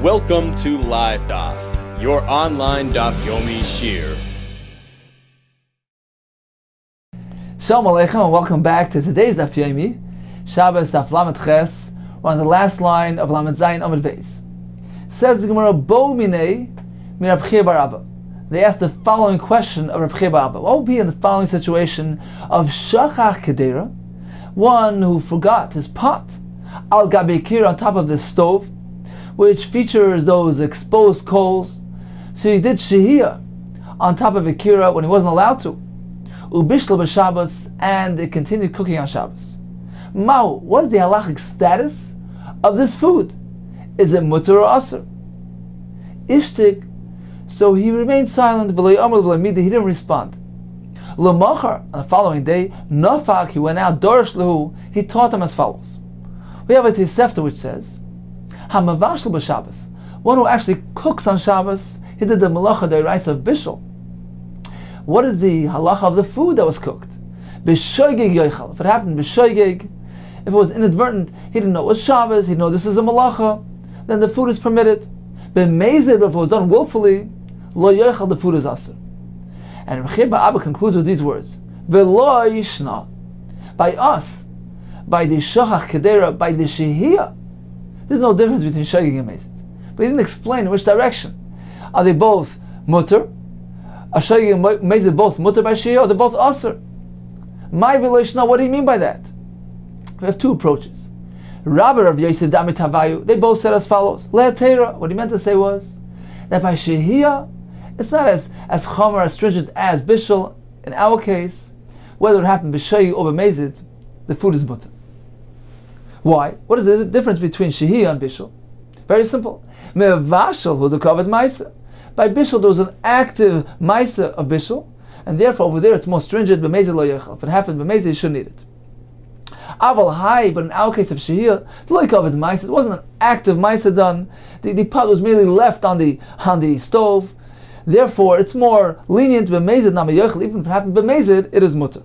Welcome to Live Daf, your online Daf Yomi Shir. Shalom Aleichem and welcome back to today's Daf Yomi Shabbos Daf Lamed Ches. We're on the last line of Lamed Zayin Amud Beis. Says the Gemara, Bo minei min Reb Chiya bar Abba. They asked the following question of Reb Chiya bar Abba. What would be in the following situation of Shachach Kedera, one who forgot his pot, al gabe kir, on top of the stove, which features those exposed coals. So he did shehiyah on top of a kira when he wasn't allowed to. Ubishla b'Shabbos, and it continued cooking on Shabbos. Mao, what is the halachic status of this food? Is it mutter or aser? Ishtik, so he remained silent. He didn't respond. L'machar, on the following day, nafak, he went out. Dorish lehu, he taught them as follows. We have a Tosefta which says, Hamavashel b'Shabbos, one who actually cooks on Shabbos, he did the malacha d'oraisa of bishul. What is the halacha of the food that was cooked? B'shoigig yoichal. If it happened b'shoigig, if it was inadvertent, he didn't know it was Shabbos, he didn't know this is a malacha, then the food is permitted. B'meizid, but if it was done willfully, lo yoichal, the food is asur. And Reb Chiya bar Abba concludes with these words: V'lo yishna, by us, by the shachach kedera, by the shehiyah, there's no difference between shogeg and mezid. But he didn't explain in which direction. Are they both mutter? Are shogeg and mezid both mutter by shehiyah, or they're both asur? My v'lo, what do you mean by that? We have two approaches. Rabbi Rav Yosef Damit Havayu, they both said as follows: Le'atera, what he meant to say was that by shehiyah, it's not as chomer, as stringent as bishul. In our case, whether it happened b'shogeg or b'mezid, the food is mutter. Why? What is the difference between shehiyah and bishul? Very simple. Me'vashel hu dekavad ma'isa. By bishul there was an active ma'isa of bishul, and therefore over there it's more stringent. B'mezid lo yechal. If it happened b'mezid, you shouldn't eat it. Aval hai, but in our case of shehiyah, lo dekavad ma'isa. It wasn't an active ma'isa done. The pot was merely left on the stove. Therefore, it's more lenient. B'mezid na me'yechal. Even if it happened b'mezid, it is mutter.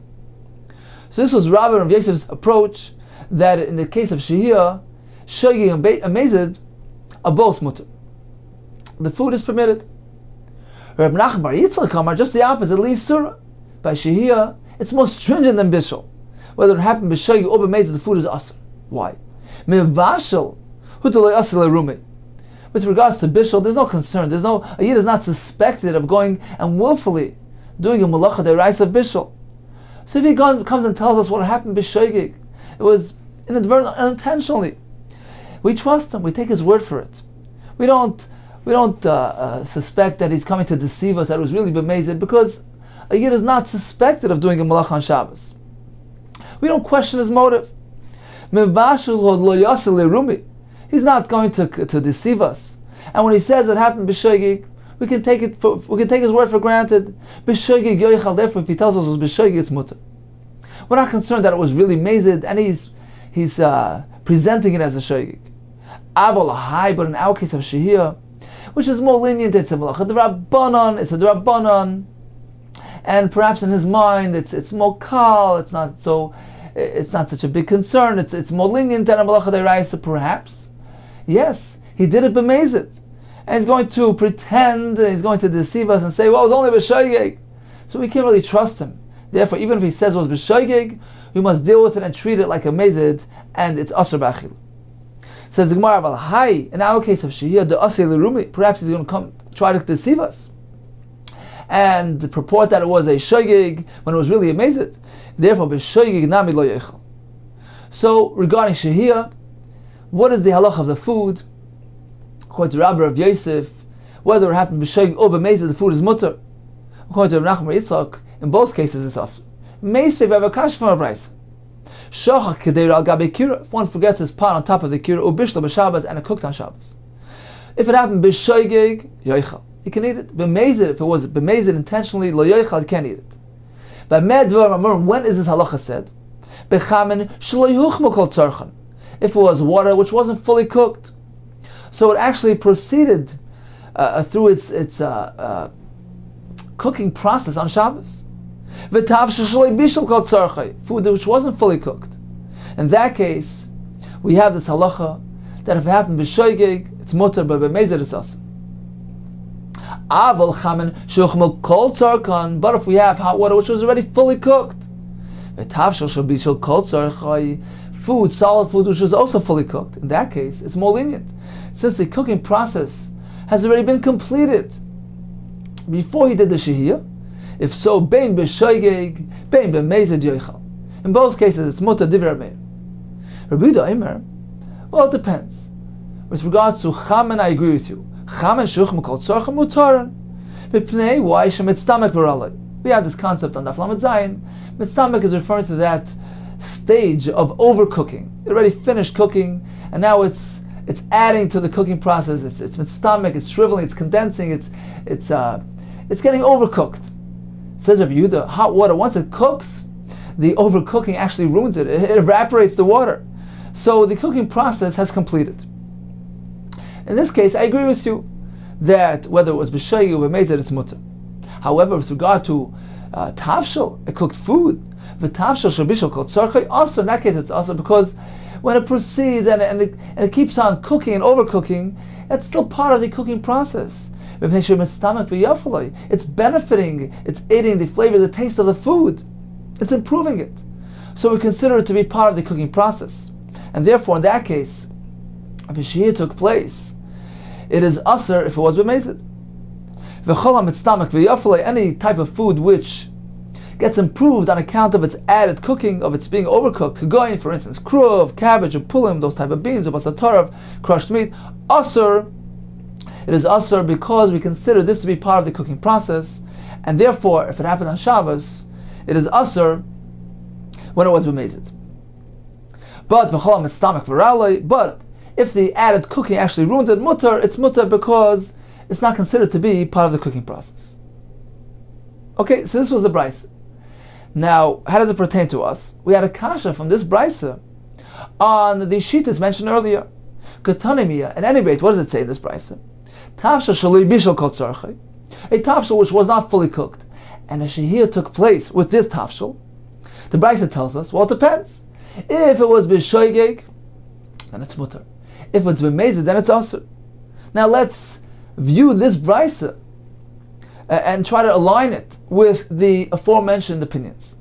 So this was Rabbi Rav Yosef's approach, that in the case of shehiyah, shogeg and mezid are both mutter. The food is permitted. Reb Nachman bar Yitzchak Amar, just the opposite, li surah. By shehiyah, it's more stringent than bishul. Whether it happened b'shogeg or b'mezid, the food is asur. Why? Mevashel hu d'lo asur le'rumi. With regards to bishul, there's no concern. A yid is not suspected of going and willfully doing a malacha d'oraisa of bishul. So if he comes and tells us what happened b'shogeg, it was inadvertent, unintentionally, we trust him. We take his word for it. We don't suspect that he's coming to deceive us, that it was really b'mezid, because a yid is not suspected of doing a malach on Shabbos. We don't question his motive. He's not going to deceive us. And when he says it happened b'shogeg, we can take his word for granted. B'shogeg yoichal. Therefore, if he tells us it was b'shogeg, it's mutter. We're not concerned that it was really mezid, and he's presenting it as a shogeg. Aval hai, but in our case of shehiyah, which is more lenient, it's a malacha d'rabbanan, it's a d'rabbanan, and perhaps in his mind it's more kal, it's not such a big concern, it's more lenient than a malacha d'oraisa, perhaps. Yes, he did it b'mezid, and he's going to pretend, he's going to deceive us and say, well, it was only b'shogeg. So we can't really trust him. Therefore, even if he says it was b'shogeg, we must deal with it and treat it like a mezid, and it's asur b'achil. Says the Gemara, "Aval hai." In our case of shehiyah, the asur l'rumi, perhaps he's going to come try to deceive us and purport that it was a shogeg when it was really a mezid. Therefore, b'shogeg nami lo yechal. So, regarding shehiyah, what is the halach of the food? According to Rabbi Rav Yosef, whether it happened b'shogeg or b'mezid, the food is mutter. According to Reb Nachman bar Yitzchak, in both cases it's asur. Meisvei v'avakash from a brayso. Shachach kedera al gabe kira. If one forgets his pot on top of the kira, ubishla b'Shabbos, and it cooked on Shabbos. If it happened b'shogeg, yoichal, he can eat it. B'mezid, if it was b'mezid intentionally, lo yoichal, he can't eat it. But when is this halacha said? B'chamen shelo yuchma kol tzarchan. If it was water which wasn't fully cooked, so it actually proceeded through its cooking process on Shabbos. Food which wasn't fully cooked. In that case, we have this halacha that if it happened b'shoigeg, it's mutter, but b'mezid it's asr. Aval chamen shuchmel kol tzarkan, but if we have hot water which was already fully cooked, v'tavshel shel bishul kol tzarchai, food, solid food which was also fully cooked, in that case it's more lenient, since the cooking process has already been completed before he did the shehiyah. If so, bein b'shoigeg, bein b'mezid yoichal. In both cases it's mutter divrei meir. Rabbi Yehuda Omer, well, it depends. With regards to chamen, I agree with you. Chamen shuchma kol tzorcha mutaran. B'pnei, why shemitztamek v'ralei. We had this concept on Daf Lamed Zayin. Mitztamek is referring to that stage of overcooking. It already finished cooking, and now it's adding to the cooking process. It's mitztamek, it's shriveling, it's condensing, it's getting overcooked. Says Rabbi Yehuda, hot water, once it cooks, the overcooking actually ruins it. It evaporates the water. So the cooking process has completed. In this case, I agree with you that whether it was b'shoigeg or b'mezid, it's mutter. However, with regard to tavshel, a cooked food, v'tavshel shabishel kol tzarchai, also in that case it's also because when it proceeds and it keeps on cooking and overcooking, it's still part of the cooking process. It's benefiting, it's aiding the flavor, the taste of the food. It's improving it. So we consider it to be part of the cooking process. And therefore, in that case, if a shehiyah took place, it is aser if it was b'mezid. Any type of food which gets improved on account of its added cooking, of its being overcooked, going, for instance, kruv, cabbage, or pulim, those type of beans, or basatarav, crushed meat, aser, it is aser because we consider this to be part of the cooking process, and therefore, if it happened on Shabbos, it is aser when it was b'mezid. But if the added cooking actually ruins it, mutter, it's mutter because it's not considered to be part of the cooking process. Okay, so this was the brisa. Now, how does it pertain to us? We had a kasha from this brisa on the shittas mentioned earlier. Katanimiya, at any rate, what does it say in this brisa? Tavshel sheli bishul kol tzarchai, a tavshel which was not fully cooked, and a shehiyah took place with this tavshel. The brisa tells us, well, it depends. If it was b'shoigeg, then it's mutter. If it's b'mezid, then it's aser. Now let's view this brisa and try to align it with the aforementioned opinions.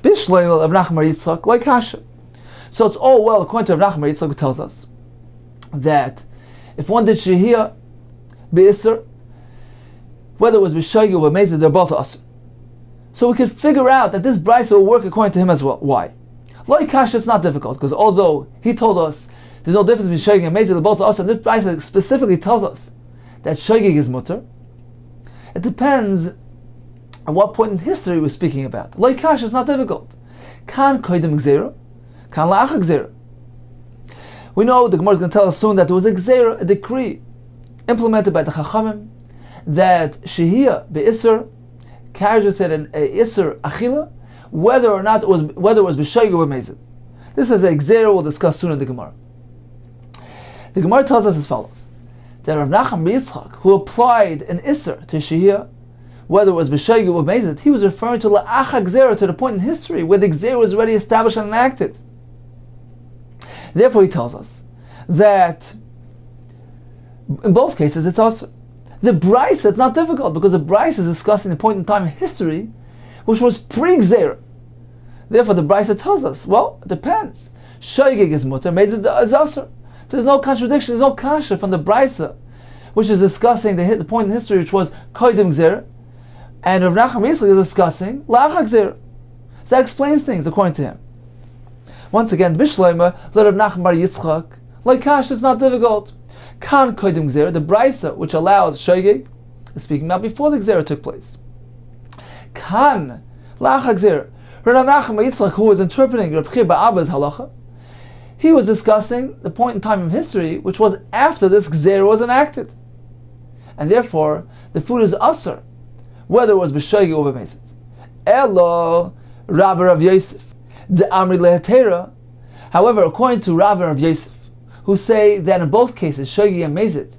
Bishleil of Nachman Yitzchak like Hasha. So it's all well according to Rav Nachman Yitzchak, who tells us that if one did shehiyah b'isser, whether it was b'shoigeg or b'mezid, they're both aser. So we could figure out that this brisa will work according to him as well. Why? Like Kasha, it's not difficult, because although he told us there's no difference between shoigeg and mezid, they're both us, and this brisa specifically tells us that shoigeg is mutter. It depends on what point in history we're speaking about. Like Kasha, it's not difficult. Kan koydem gzera, kan la'ach gzera. We know the Gemara is going to tell us soon that there was a gzera, a decree implemented by the Chachamim, that shehiyah be'isser carries with it an isser achila, whether it was b'shoigeg or b'mezid. This is a gzera we'll discuss soon in the Gemara. The Gemara tells us as follows: that Rav Nachman Yitzchak, who applied an isser to shehiyah, whether it was b'shoigeg or b'mezid, he was referring to la'acha gzera, to the point in history where the gzera was already established and enacted. Therefore, he tells us that in both cases it's also the brisa. It's not difficult because the brisa is discussing the point in time in history which was pre-gzera. Therefore, the brisa tells us, well, it depends. Shoigeg is mutter, mezid is aser. There's no contradiction, there's no kasha from the brisa, which is discussing the point in history which was koydem gzera, and Rav Nachman Yitzchak is discussing la'ach gzera. So that explains things according to him. Once again, Bishleima, let Rav Nachman bar Yitzchak, like kasha, it's not difficult. Kan koydem gzera, the brisa which allows shoigeg, is speaking about before the gzera took place. Kan la'ach gzera. Rav Nachman Yitzchak, who was interpreting Reb Chiya bar Abba's halacha, he was discussing the point in time of history which was after this gzera was enacted, and therefore the food is aser, whether it was b'shoigeg or b'mezid. Elo Rabbi Rav Yosef de Amri lehatera. However, according to Rabbi Rav Yosef, who say that in both cases, shoigeg and mezid,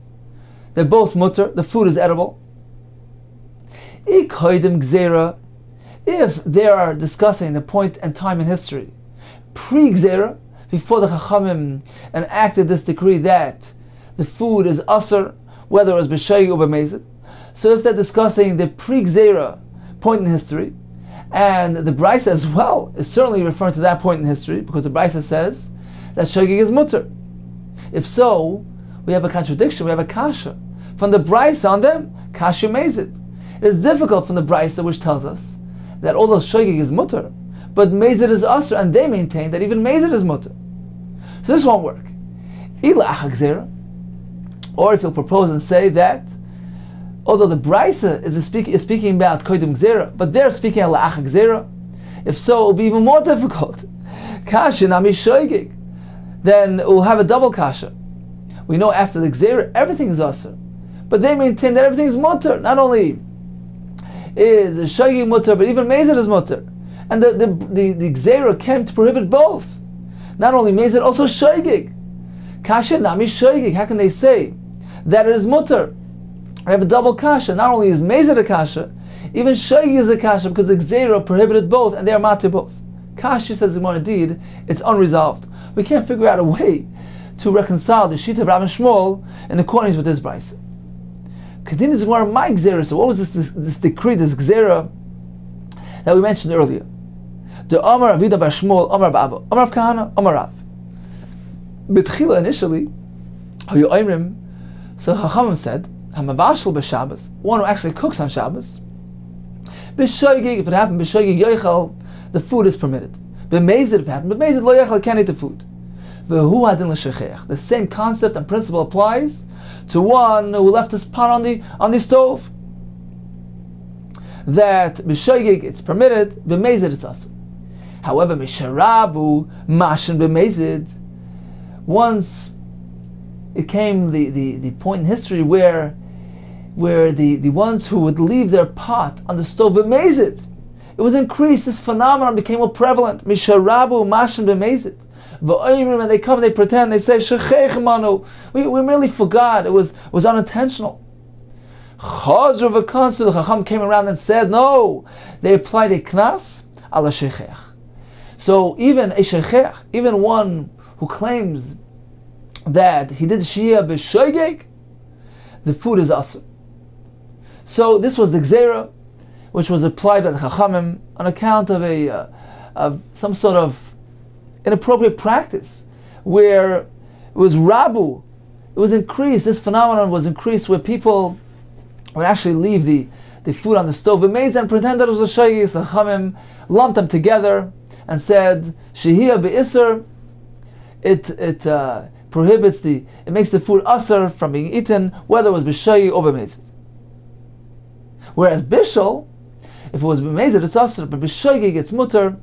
they're both mutter, the food is edible. Ikoidim gzera, if they are discussing the point and time in history pre-gzera, before the Chachamim enacted this decree that the food is asur, whether it was b'shaygi or b'mezid. So if they're discussing the pre-Gzeira point in history, and the Brisa as well is certainly referring to that point in history, because the Brisa says that shaygi is mutter. If so, we have a contradiction, we have a kasha. From the Brisa on them, kasha mezid. It is difficult from the Brisa which tells us that although shaygi is mutter, but mezid is asur, and they maintain that even mezid is mutter. So this won't work. Ila achak Gzeira, or if you'll propose and say that although the Brisa is speaking about kodim Gzeira, but they're speaking ala achak Gzeira, if so, it will be even more difficult. Kasha nami shoygig. Then we'll have a double kasha. We know after the Gzeira, everything is asur, but they maintain that everything is mutter. Not only is shoygig mutter, but even mezid is mutter. And the Gzeira came to prohibit both. Not only mezid, also shoygig. Kasha nami shoygig. How can they say that it is mutter? I have a double kasha. Not only is mezid a kasha, even shaygi is a kasha, because the Gzeira prohibited both, and they are matir both. Kasha, says the Gemara, indeed, it's unresolved. We can't figure out a way to reconcile the Shita of Rav and Shmuel in accordance with this Brisa. Continues the Gemara, my Gzeira. So what was this decree, this Gzeira that we mentioned earlier? The Amar Avida bar Shmuel, Amar Baba, Amar Kahana, Amar Rav. B'tchila, initially, so Chachamim said, Hamavashal b'Shabbos, one who actually cooks on Shabbos. B'shoygig, if it happened, b'shoygig yoichal, the food is permitted. B'mezid, if it happened, b'mezid lo yoichal, can't eat the food. V'hu hadin l'shechech. The same concept and principle applies to one who left his pot on the stove. That b'shoygig, it's permitted, b'mezid, it's asur. However, misharabu mashin b'mezid, once it came the point in history where the ones who would leave their pot on the stove b'mezid, it was increased. This phenomenon became more prevalent. Misharabu mashin b'mezid. When they come, they pretend, they say shechech manu. We merely forgot. It was unintentional. Chazru v'kansu. The Chacham came around and said, no, they applied a knas ala shechech. So even a shechech, even one who claims that he did shia b'shoygeg, the food is asur. So this was the Gzeira, which was applied by the Chachamim on account of some sort of inappropriate practice, where it was rabu, it was increased. This phenomenon was increased where people would actually leave the food on the stove amazed and pretend that it was a shoygeg. So Chachamim lumped them together and said shehia be'isr, it prohibits it makes the food asur from being eaten, whether it was b'shoygeg or b'mezid. Whereas bishul, if it was b'mezid, it's asur, but b'shoygeg, it's mutter.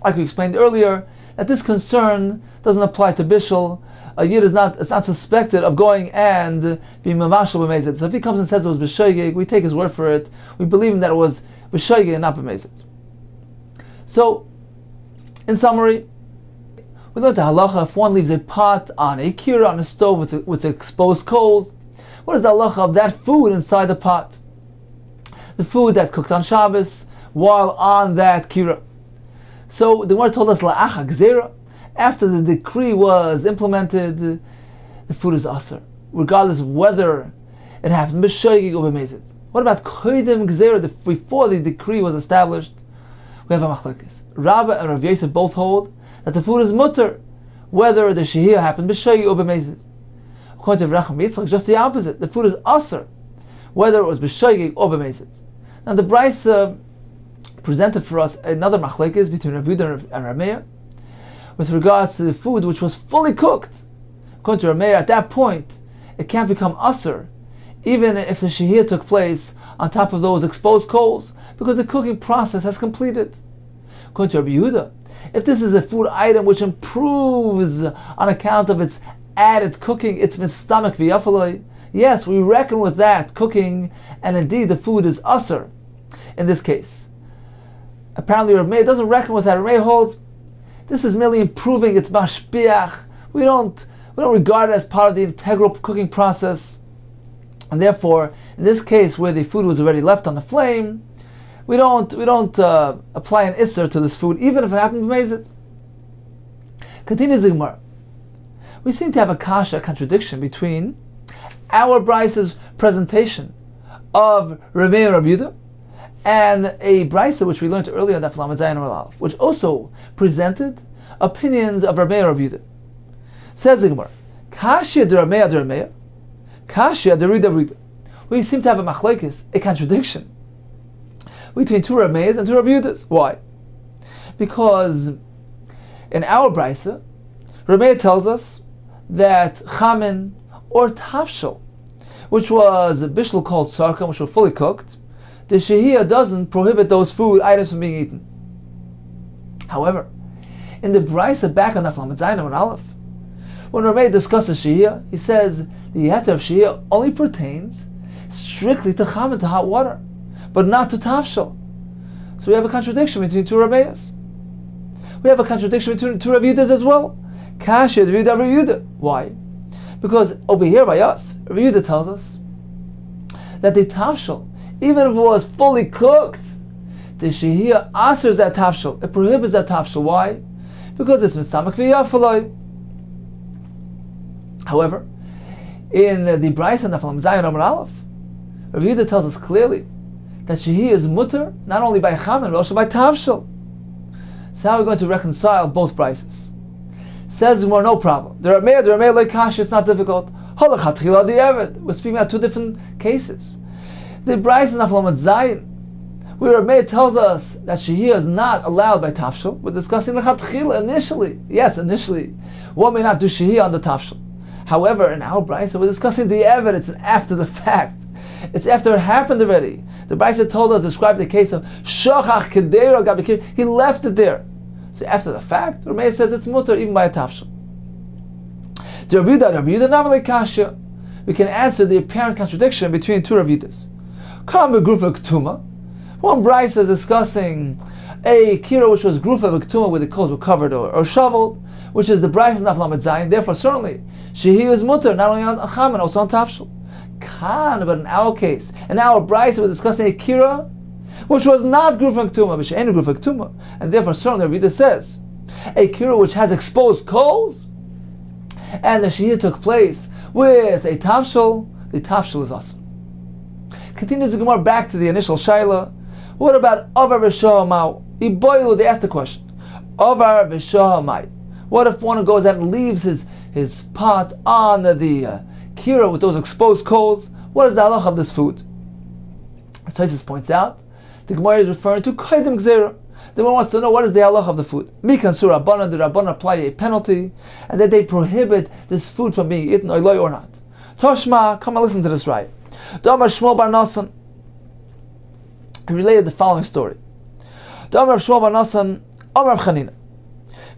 Like we explained earlier, that this concern doesn't apply to bishul. A yid is not suspected of going and being mamashal b'mezid. So if he comes and says it was b'shoygeg, we take his word for it. We believe him that it was b'shoygeg and not b'mezid. So, in summary, we learned the halacha: if one leaves a pot on a kira, on a stove with exposed coals, what is the halacha of that food inside the pot? The food that cooked on Shabbos while on that kira. So the Gemara told us la'achak Gzeira. After the decree was implemented, the food is asur, regardless of whether it happened b'shoygeg or b'mezid. What about kodim Gzeira? Before the decree was established, we have a machlokes. Rabba and Rav Yosef both hold that the food is mutter, whether the shehiyah happened b'shoygeg or b'mezid. According to Rav Yitzchak, just the opposite. The food is asur, whether it was b'shoygeg or b'mezid. Now the Brisa presented for us another machlokes between Rav Yehuda and Rav Meir with regards to the food which was fully cooked. According to Rav Meir, at that point, it can't become asur, even if the shehiyah took place on top of those exposed coals, because the cooking process has completed. According to Rabbi Yehuda, if this is a food item which improves on account of its added cooking, it's mistamach v'yafaloi, yes, we reckon with that cooking, and indeed the food is asur in this case. Apparently Rav Meir doesn't reckon with that. Rav Meir holds this is merely improving its mashpiach. We don't regard it as part of the integral cooking process, and therefore, in this case where the food was already left on the flame, we don't apply an isser to this food, even if it happened to mezid. Continues the Gemara. We seem to have a kasha, a contradiction between our Brisa's presentation of Rabbi and Rabbi Yehuda and a Brisa which we learned earlier in Daf Lamed Zayin Amud Aleph, which also presented opinions of Rabbi and Rabbi Yehuda. Says the Gemara, Kashya de Rabbi de Rabbi, Kashya de Rida Rida. We seem to have a machlekes, a contradiction between two Rabbis and two Rabbi Yehudas. Why? Because in our Brisa, Rabbi tells us that chamin or tafshel, which was a bishul called sarkam, which were fully cooked, the shehiyah doesn't prohibit those food items from being eaten. However, in the Brisa back on Daf Lamed Zayin Amud Aleph, when Rabbi discusses shehiyah, he says the heter of shehiyah only pertains strictly to chamin, to hot water, but not to tafshel. So we have a contradiction between two Rabbis. We have a contradiction between two Rabbi Yehudas as well. Kasha, Rabbi Yehuda. Why? Because over here by us, Rabbi Yehuda tells us that the tafshel, even if it was fully cooked, the shehiyah asers that tafshel. It prohibits that tafshel. Why? Because it's mistamak v'yafaloi. However, in the Brisa and the Daf Zayin Amud Aleph, Rabbi Yehuda tells us clearly that shehiyah is mutter not only by chamin but also by tafshel. So how are we going to reconcile both Brises? Says more, no problem. The Rameh like Kash, it's not difficult. We're speaking about two different cases. The Bryce and Daf Lamed Zayin, where Rameh tells us that shehiyah is not allowed by tafshel, we're discussing the Chatchila initially. Yes, initially. One may not do shehiyah on the tafshel. However, in our Bryce, we're discussing the evidence after the fact. It's after it happened already. The Bryce told us, described the case of Shachach Kedera Gabikir. He left it there. So after the fact, Rameh says it's mutter even by a tafshel. We can answer the apparent contradiction between two Ravidas. One Bryce is discussing a kira which was grufa v'ktuma, where the coals were covered or shoveled, which is the Bryce and Daf Lamed Zayin. Therefore, certainly, shehiyah is mutter, not only on chamin, also on tafshel. But in our case, in our Bryce, we're discussing a kira which was not grufa v'ktuma, b'she'enu grufa v'ktuma, and therefore, certainly, Ravida says a kira which has exposed coals, and the shehiyah took place with a tafshel, the tafshel is awesome. Continues the Gemara back to the initial shaila. What about avar v'shahamau? They asked the question. Avar v'shahamai. What if one goes out and leaves his pot on the kira with those exposed coals? What is the halach of this food? As Tosfos points out, the Gemara is referring to kaidem gzera. The one wants to know what is the halach of the food. Mikan sur Rabbanan, the Rabbanan apply a penalty, and that they prohibit this food from being eaten, oiloi or not. Toshma, come and listen to this right. Damar Shmuel bar Nasan, he related the following story. Damar Shmuel bar Nasan, Amar Chanina.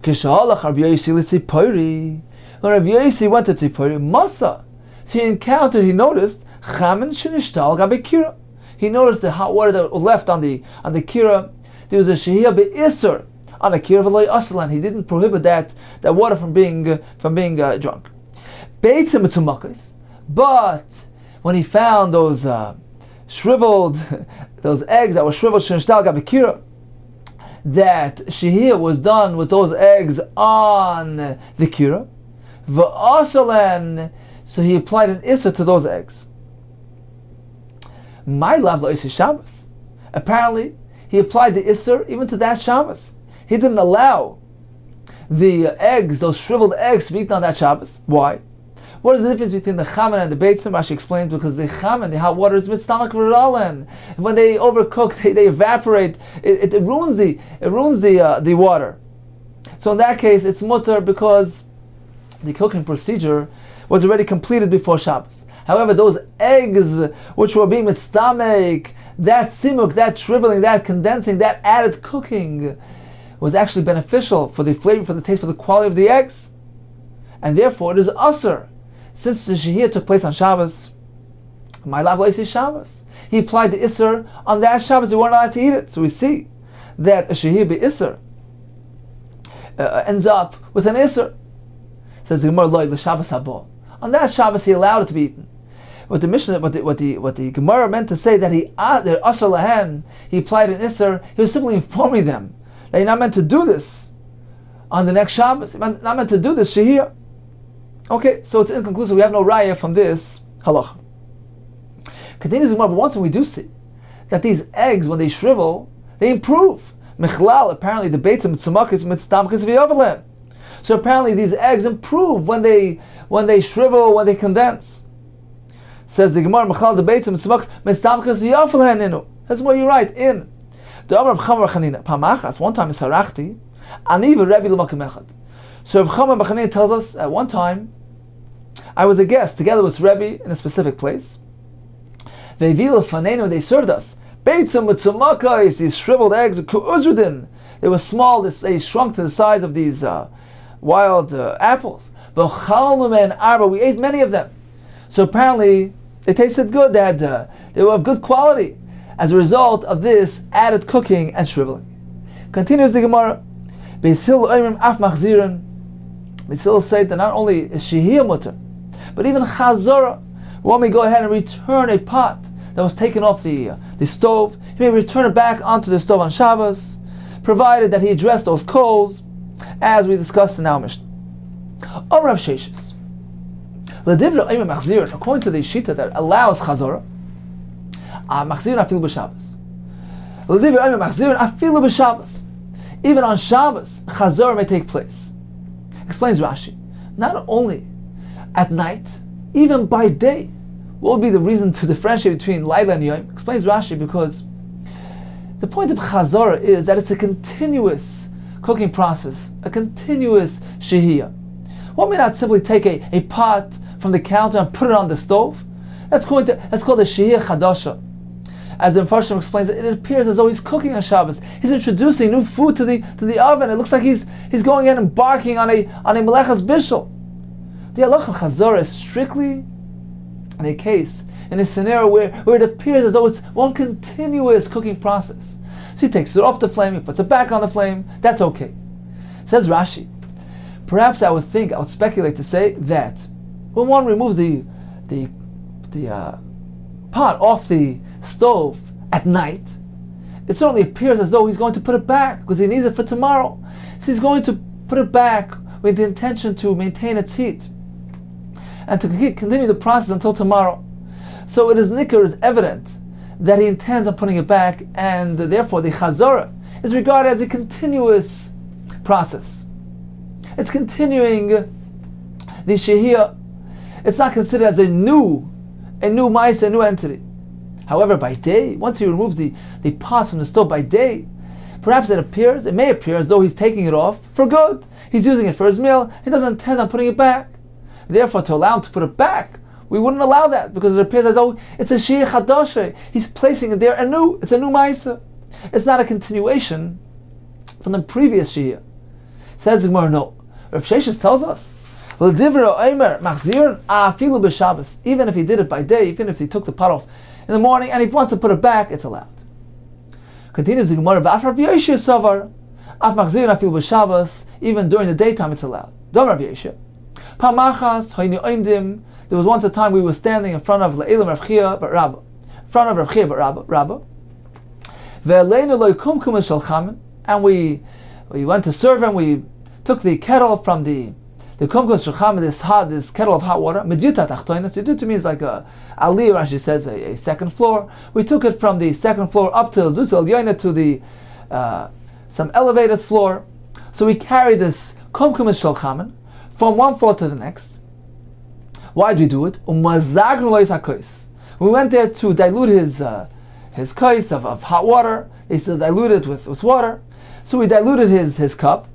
Kishalach Rabbi Yosi l'tzipori. When Rabbi Yosi went to Tzipori, Masa, so he noticed chamin shenishtal gabe kira. He noticed the hot water that was left on the kira. There was a shehiyah be'isr on a kira v'loy asalan. He didn't prohibit that water from being drunk. Beitzim mitzumakos, but when he found those shriveled, those eggs that were shriveled shenishtal gabe kira, that shehiyah was done with those eggs on the kira, v'asalan, so he applied an isser to those eggs. My love lo isser Shabbos. Apparently, he applied the isser even to that Shabbos. He didn't allow the eggs, those shriveled eggs, to be eaten on that Shabbos. Why? What is the difference between the chaman and the beitzim? Rashi explains, because the chaman, the hot water, is mitztamak v'ralen. When they overcook, they evaporate. It ruins the water. So in that case, it's mutter because the cooking procedure was already completed before Shabbos. However, those eggs which were being mitstamek, that simuk, that shriveling, that condensing, that added cooking was actually beneficial for the flavor, for the taste, for the quality of the eggs. And therefore it is usher. Since the shehiyah took place on Shabbos, my lab loisi Shabbos, he applied the isser on that Shabbos. They weren't allowed to eat it. So we see that a shehiyah be isser ends up with an isser. Says the Gemara loy l'Shabbos habo. On that Shabbos he allowed it to be eaten. What the Mishnah, what the Gemara meant to say that he asher lahem, he applied an isser. He was simply informing them that you're not meant to do this on the next Shabbos. I'm not meant to do this shehiyah. Okay, so it's inconclusive. We have no raya from this halacha. Continues the Gemara, but one thing we do see, that these eggs, when they shrivel, they improve. Michlal, apparently the beitzim mitzumakis mitztamkis v'yavalem. So apparently these eggs improve when they shrivel, when they condense. Says the Gemara, Michlal the beitzim mitzumakis mitztamkis v'yavalem. That's what you write in. The Amar B'chamar Chanina, Pamachas, one time is harachti, aniv Rebbe l'makom echad. So Rav Chama B'chanina tells us, at one time, I was a guest together with Rebbe in a specific place. They served us beitzim mitzumakis, these shriveled eggs, ku'uzrudin. They were small, they shrunk to the size of these wild apples. We ate many of them. So apparently, they tasted good, they were of good quality as a result of this added cooking and shriveling. Continues the Gemara, Beis Hillel said that not only is shehiyah mutter, but even chazorah, when we go ahead and return a pot that was taken off the stove, he may return it back onto the stove on Shabbos, provided that he addressed those coals, as we discussed in our Mishnah. Rav Sheshes, according to the shita that allows chazorah, machzirin afilu b'Shabbos. Afilu b'Shabbos. Even on Shabbos, chazorah may take place. Explains Rashi, not only at night, even by day. What would be the reason to differentiate between Laila and Yom? Explains Rashi, because the point of chazorah is that it's a continuous cooking process, a continuous shehiyah. One may not simply take a pot from the counter and put it on the stove. That's called a shehiyah chadasha. As the Mepharshim explains, it appears as though he's cooking on Shabbos. He's introducing new food to the oven. It looks like he's going in and embarking on a melechas bishul. The halacha of chazorah is strictly in a scenario where it appears as though it's one continuous cooking process. So he takes it off the flame, he puts it back on the flame. That's okay. Says Rashi, perhaps I would speculate to say that when one removes the pot off the stove at night, it certainly appears as though he's going to put it back because he needs it for tomorrow. So he's going to put it back with the intention to maintain its heat and to continue the process until tomorrow. So it is evident that he intends on putting it back, and therefore the chazorah is regarded as a continuous process. It's continuing the shehiyah. It's not considered as a new mice, a new entity. However, by day, once he removes the pot from the stove by day, perhaps it may appear as though he's taking it off for good. He's using it for his meal. He doesn't intend on putting it back. Therefore, to allow him to put it back, we wouldn't allow that, because it appears as though it's a shehiyah chadasha. He's placing it there anew. It's a new ma'isa. It's not a continuation from the previous shehiyah. Says the Gemara, no. Rav Sheshes tells us, even if he did it by day, even if he took the pot off in the morning and he wants to put it back, it's allowed. Continues the Gemara, even during the daytime it's allowed. There was once a time we were standing in front of Le'elim Rav Chia Bar Rabba, and we went to serve him. We took the kettle from the kumkum shulchan, this kettle of hot water. Medyuta tachtoinas. Medyuta means like a ali, Rashi says, a second floor. We took it from the second floor up to the some elevated floor. So we carried this kumkum shulchan from one floor to the next. Why did we do it? We went there to dilute his kais of hot water. They said dilute it with water. So we diluted his cup.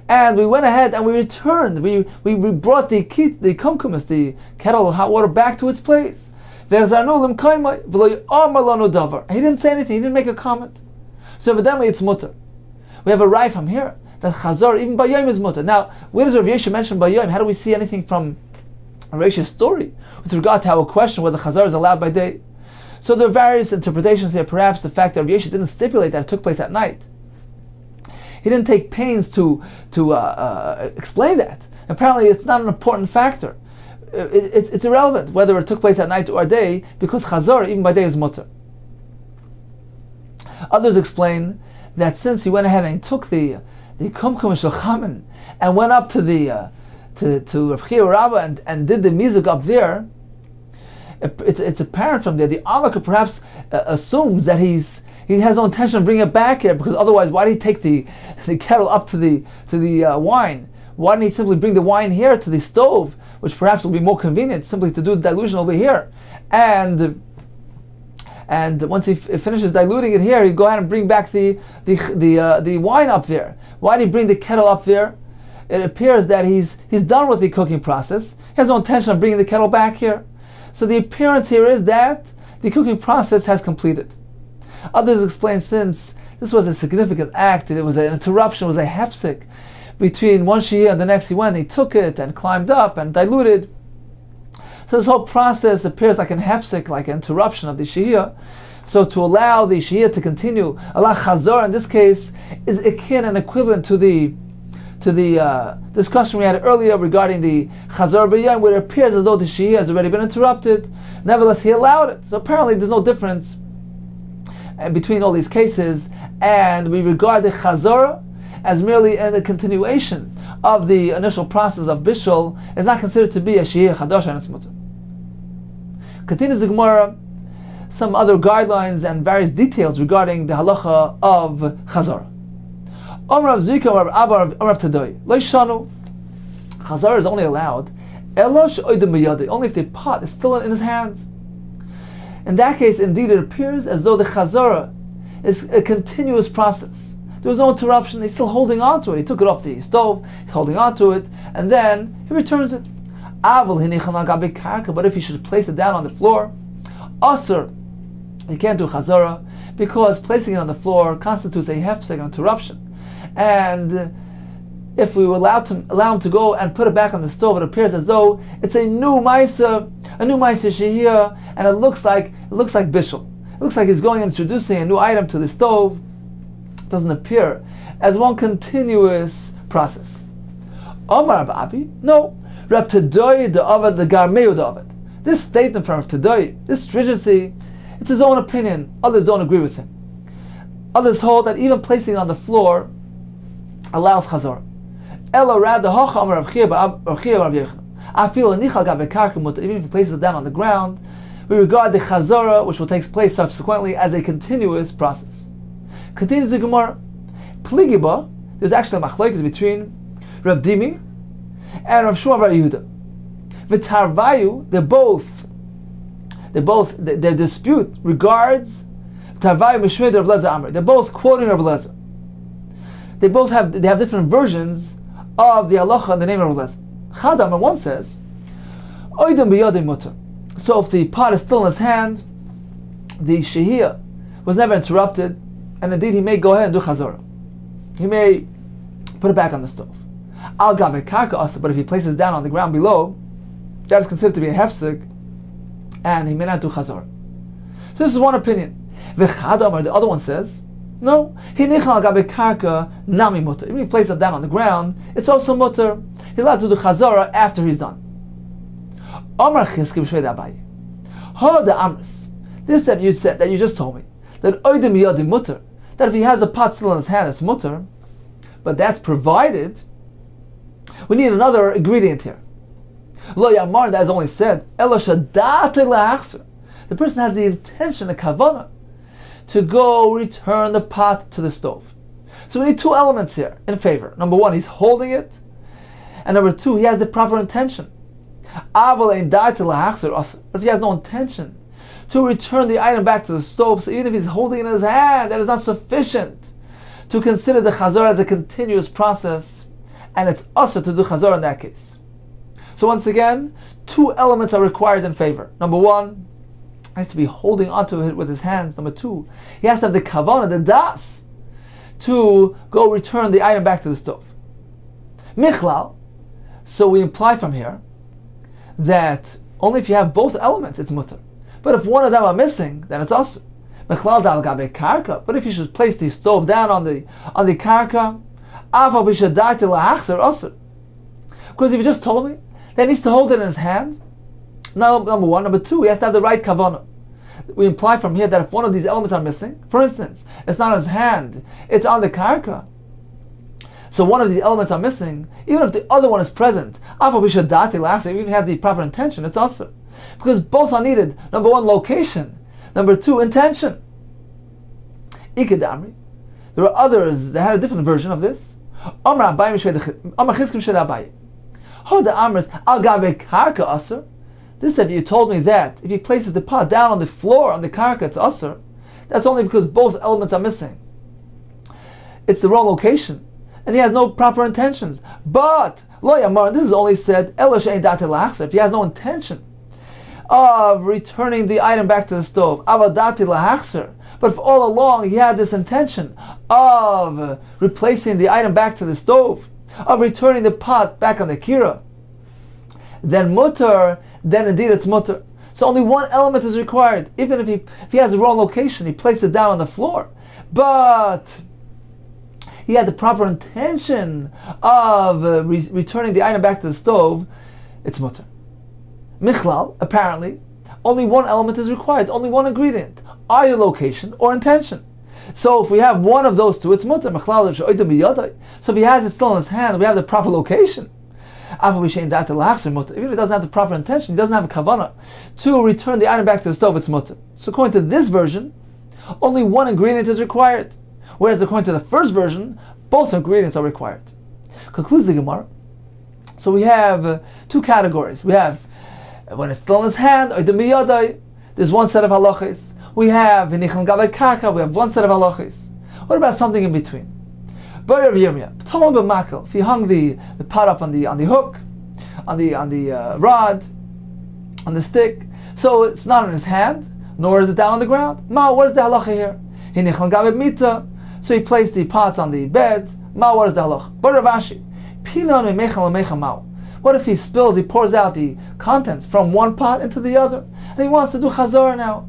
And we went ahead and we returned. We brought the kumkumas, the kettle of hot water, back to its place. He didn't say anything. He didn't make a comment. So evidently it's mutter. We have a raya from here that chazor even by yom is mutter. Now, where does Rav Yesha mention by yom? How do we see anything from Rav Yesha's story with regard to our question whether chazor is allowed by day? So there are various interpretations here. Perhaps the fact that Rav Yesha didn't stipulate that it took place at night. He didn't take pains to explain that. Apparently, it's not an important factor. It's irrelevant whether it took place at night or day, because chazor even by day is mutter. Others explain that since he went ahead and he took the kumkum shulchamen and went up to the to Rav Chia Rabbah and did the music up there, it's apparent from there the Allah perhaps assumes that he has no intention of bringing it back here, because otherwise why did he take the kettle up to the wine? Why didn't he simply bring the wine here to the stove, which perhaps will be more convenient simply to do the dilution over here? And once he finishes diluting it here, he go ahead and bring back the wine up there. Why did he bring the kettle up there? It appears that he's done with the cooking process. He has no intention of bringing the kettle back here. So the appearance here is that the cooking process has completed. Others explain, since this was a significant act, it was an interruption, it was a hefsek between one shehiyah and the next. He went, he took it and climbed up and diluted. So this whole process appears like an hefsek, like an interruption of the shehiyah. So to allow the shehiyah to continue, Allah chazor in this case is akin and equivalent to the discussion we had earlier regarding the chazor b'yom, where it appears as though the shehiyah has already been interrupted. Nevertheless, he allowed it. So apparently there's no difference between all these cases, and we regard the chazor as merely a continuation of the initial process of bishul. Is not considered to be a shehiyah chadash and its mutter. Continues the Gemara some other guidelines and various details regarding the halacha of chazor. Amar Zika, Amar Abba, Amar Tadoi. Leishanu. Chazor is only allowed only if the pot is still in his hands. In that case, indeed, it appears as though the chazor is a continuous process. There was no interruption. He's still holding on to it. He took it off the stove. He's holding on to it, and then he returns it. But if he should place it down on the floor, asur, he can't do chazorah, because placing it on the floor constitutes a hefsek, an interruption. And if we were allow him to go and put it back on the stove, it appears as though it's a new ma'isa shehiyah, and it looks like bishul. It looks like he's going and introducing a new item to the stove. It doesn't appear as one continuous process. Omar Abi, no. Rav Tadoi de'avad the garmeu de'avad. This statement from Rav Tadoi, this stringency, it's his own opinion. Others don't agree with him. Others hold that even placing it on the floor allows chazor. Ela rad the hocha amar Rav Chia Rav Yochanan. I feel a nichal gabe karka mutar. Even if he places it down on the ground, we regard the chazorah, which will take place subsequently, as a continuous process. Continues the Gemara. Pligiba, there's actually a machlokes between Rav Dimi and Rav Shmuel bar Yehuda. V'tarvayu, their dispute regards Tarvayu Mishmei Rav Lezer Amr. They're both quoting Rav Lezer. They have different versions of the halacha in the name of Rav Lezer. Chadam, and one says, Oidem b'yadim mutar. So if the pot is still in his hand, the shehiyah was never interrupted, and indeed he may go ahead and do chazorah. He may put it back on the stove. Al gabe karka asa, but if he places it down on the ground below, that is considered to be a hefsek, and he may not do chazorah. So this is one opinion. V'chadam, or the other one says, no, he nichal gabe karka nami mutar. Even if he places it down on the ground, it's also mutar. He's allowed to do chazorah after he's done. Omar Chizki b'shvei Abaye. Ho the amris. This that you just told me, that oidem yadim mutar, that if he has the pot still in his hand, it's mutar, but that's provided. We need another ingredient here. Lo yamar, that is only said, elo shadate la'achser. The person has the intention, a kavanah, to go return the pot to the stove. So we need two elements here in favor. Number one, he's holding it, and number two, he has the proper intention. If he has no intention to return the item back to the stove, so even if he's holding it in his hand, that is not sufficient to consider the chazor as a continuous process, and it's also to do chazor in that case. So once again, two elements are required in favor. Number one, he has to be holding onto it with his hands. Number two, he has to have the kavanah, the das, to go return the item back to the stove. Michlal, so we imply from here that only if you have both elements, it's mutar. But if one of them are missing, then it's also. Mechlal dal gabe karka. But if you should place the stove down on the karka, aval b'shadati lahachzer also. Because if you just told me that he needs to hold it in his hand, number one. Number two, he has to have the right kavanah. we imply from here that if one of these elements are missing, for instance, it's not on his hand, it's on the karka, so one of these elements are missing, even if the other one is present, even if he has the proper intention, it's also. Because both are needed. Number one, location. Number two, intention. Ikadamri. There are others that had a different version of this. This said, you told me that if he places the pot down on the floor, on the karka, it's asr. That's only because both elements are missing. It's the wrong location, and he has no proper intentions. But this is only said if he has no intention of returning the item back to the stove. But if all along he had this intention of replacing the item back to the stove, of returning the pot back on the kira, then mutter, then indeed it's mutter. So only one element is required. Even if he has the wrong location, he placed it down on the floor, but he had the proper intention of returning the item back to the stove, it's mutter. Michlal, apparently, only one element is required, only one ingredient, either location or intention. So if we have one of those two, it's mutter. So if he has it still in his hand, we have the proper location. Even if he doesn't have the proper intention, he doesn't have a kavanah to return the item back to the stove, it's mutter. So according to this version, only one ingredient is required. Whereas according to the first version, both ingredients are required. Concludes the Gemara. So we have two categories. We have when it's still in his hand, there's one set of halachis. We have we have one set of halachis. What about something in between? If he hung the pot up on the hook, on the rod, on the stick, so it's not in his hand, nor is it down on the ground. What is the halacha here? So he placed the pots on the bed. What is the halacha? What if he spills, he pours out the contents from one pot into the other, and he wants to do chazor now?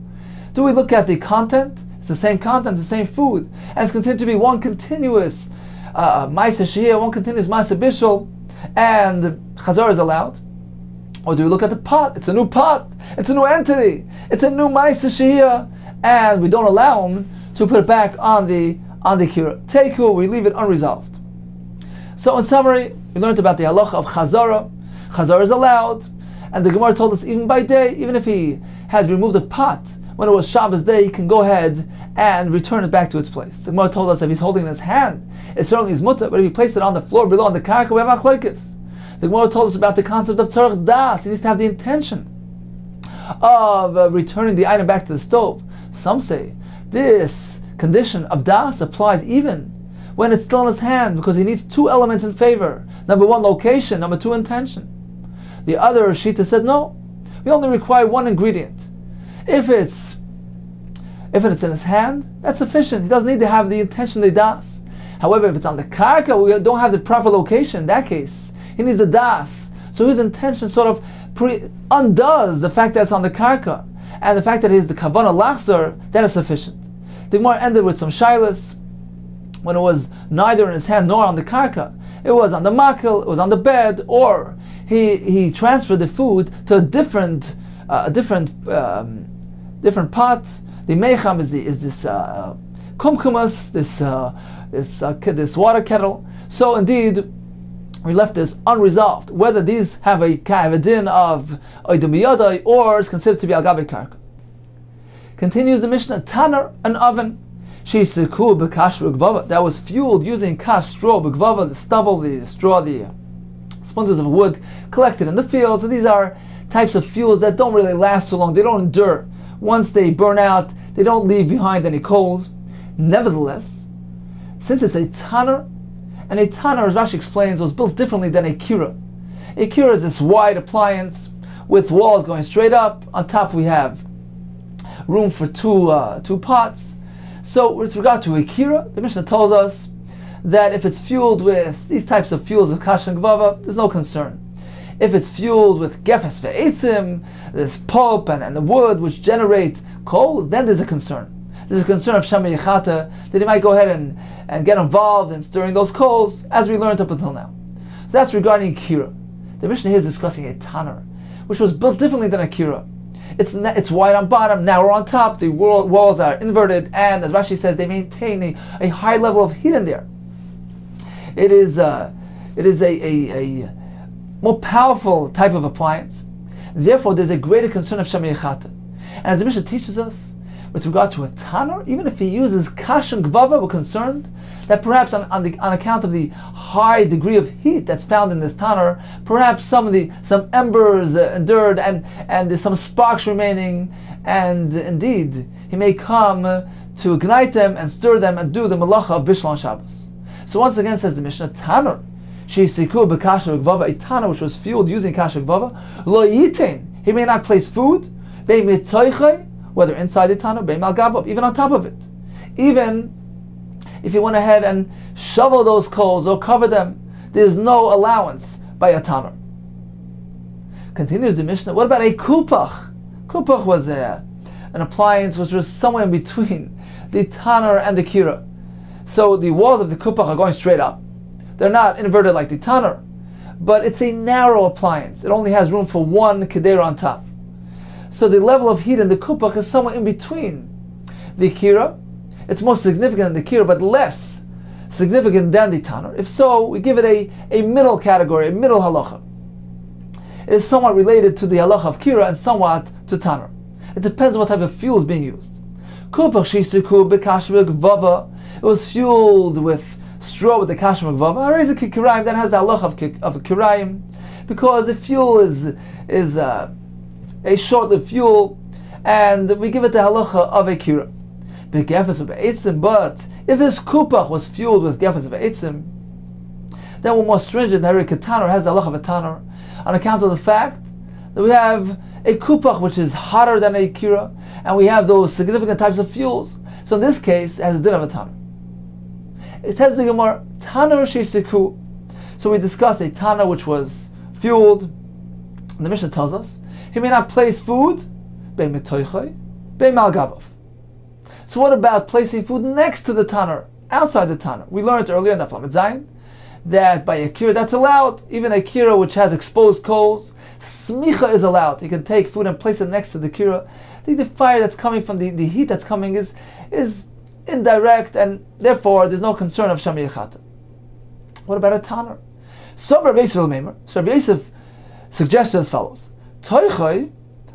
Do we look at the content? It's the same content, the same food, and it's considered to be one continuous ma'aseh shehiyah, one continuous ma'aseh bishul, and chazor is allowed? Or do we look at the pot? It's a new pot, it's a new entity, it's a new ma'aseh shehiyah, and we don't allow him to put it back on the kira. Teiku, we leave it unresolved. So in summary, we learned about the halacha of chazara. Chazara is allowed, and the Gemara told us even by day, even if he had removed a pot when it was Shabbos day, he can go ahead and return it back to its place. The Gemara told us if he's holding it in his hand, it certainly is mutter, but if he placed it on the floor below on the karka, we have achlokes. The Gemara told us about the concept of tzarech das. He needs to have the intention of returning the item back to the stove. Some say this condition of das applies even when it's still in his hand, because he needs two elements in favor. Number one, location. Number two, intention. The other Shita said no. We only require one ingredient. If it's in his hand, that's sufficient. He doesn't need to have the intention of das. However, if it's on the karka, we don't have the proper location. In that case, he needs the das. So his intention sort of undoes the fact that it's on the karka, and the fact that it is the kavanah lachzor, that is sufficient. The Gemara ended with some shilas. When it was neither in his hand nor on the karka, it was on the makil, it was on the bed, or he transferred the food to a different pot. The meicham is this kumkumas, this water kettle. So indeed, we left this unresolved, whether these have a din of oidum biyadai or is considered to be al gabe karka. Continues the Mishnah, Tanner, an oven. That was fueled using kash, straw, b'gvava, the stubble, the straw, the splinters of wood collected in the fields. And these are types of fuels that don't really last so long. They don't endure. Once they burn out, they don't leave behind any coals. Nevertheless, since it's a tanner, and a tanner, as Rashi explains, was built differently than a kira. A kira is this wide appliance with walls going straight up. On top we have room for two pots. So with regard to a kira, the Mishnah tells us that if it's fueled with these types of fuels of kash and gvava, there's no concern. If it's fueled with gefes ve'etzim, this pulp and the wood which generate coals, then there's a concern. There's a concern of shama yechata, that he might go ahead and get involved in stirring those coals, as we learned up until now. So that's regarding kira. The Mishnah here is discussing a tanner, which was built differently than a kira. It's wide on bottom, now we're on top, the walls are inverted, and as Rashi says, they maintain a high level of heat in there. It is a more powerful type of appliance. Therefore, there's a greater concern of Shamei Chata. And as the Mishnah teaches us, with regard to a tanner, even if he uses kash and gvava, we're concerned that perhaps on account of the high degree of heat that's found in this tanner, perhaps some embers and dirt and there's some sparks remaining, and indeed he may come to ignite them and stir them and do the malacha of Bishlan Shabbos. So once again, says the Mishnah, tanner sheisiku b'kasha gvava, a tanner which was fueled using kasha gvava, lo yitain, he may not place food, whether inside the tanner, beimal gabav, even on top of it. Even if you went ahead and shovel those coals or cover them, there's no allowance by a tanner. Continues the Mishnah, what about a kupach? Kupach was an appliance which was somewhere in between the tanner and the kira. So the walls of the kupach are going straight up. They're not inverted like the tanner, but it's a narrow appliance. It only has room for one kedera on top. So the level of heat in the kupach is somewhere in between the kira. It's more significant than the kira, but less significant than the tanner. If so, we give it a middle category, a middle halacha. It is somewhat related to the halacha of kira and somewhat to tanner. It depends on what type of fuel is being used. Kupach shisiku b'kashmir gvava. It was fueled with straw with the kashmir gvava. Harei kirayim, that has the halacha of a kirayim, because the fuel is a short-lived fuel, and we give it the halacha of a kira. But if this kupach was fueled with gefes of eitzim, then we're more stringent. Harei tanner has the halacha of a tanner, on account of the fact that we have a kupach which is hotter than a kira, and we have those significant types of fuels. So in this case, it has a din of a tanner. It has the Gemara tanner sheisiku. So we discussed a tanner which was fueled. And the Mishnah tells us he may not place food be'mitoichai be'mal gabav. So what about placing food next to the tanner, outside the tanner? We learned earlier in Daf Lamed Zayin that by a kira that's allowed, even a kira which has exposed coals, smicha is allowed. You can take food and place it next to the kira. The fire that's coming from the heat that's coming is indirect, and therefore there's no concern of Shamei Chata. What about a tanner? So Rabbi Yosef suggests as follows: Toichai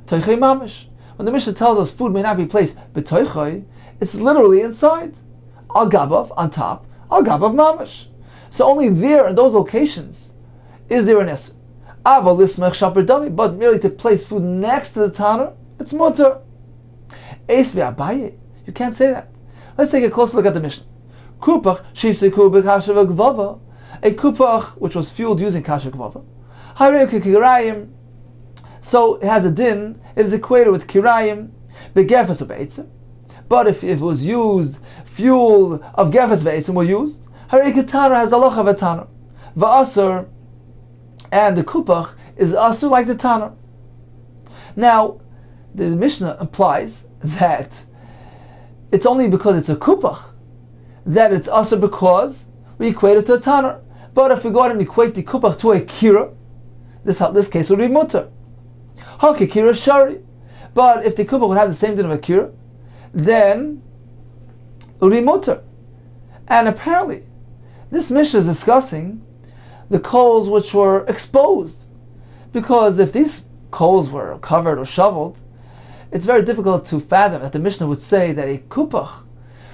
mamish. When the Mishnah tells us food may not be placed b'toichai, it's literally inside. Al gabav, on top. Al gabav mamish. So only there, in those locations, is there an esser. Aval lismech shaper dami, but merely to place food next to the tanner, it's mutter. Eis ve'abaye, you can't say that. Let's take a closer look at the Mishnah. Kupach shisiku b'kasha v'gvava, a kupach which was fueled using kasha gvava. Harei kirayim, so it has a din. It is equated with kirayim, begefes of eitzim. But if it was used, fuel of gefes v'eitzim were used, harei tanner has the halacha of a tanner. Va'asur, and the kupach is asur like the tanner. Now, the Mishnah implies that it's only because it's a kupach that it's asur, because we equate it to a tanner. But if we go ahead and equate the kupach to a kira, this case would be mutter. Haki kira shari. But if the kupach would have the same din of a kira, then it would be mutter. And apparently, this Mishnah is discussing the coals which were exposed. Because if these coals were covered or shoveled, it's very difficult to fathom that the Mishnah would say that a kupach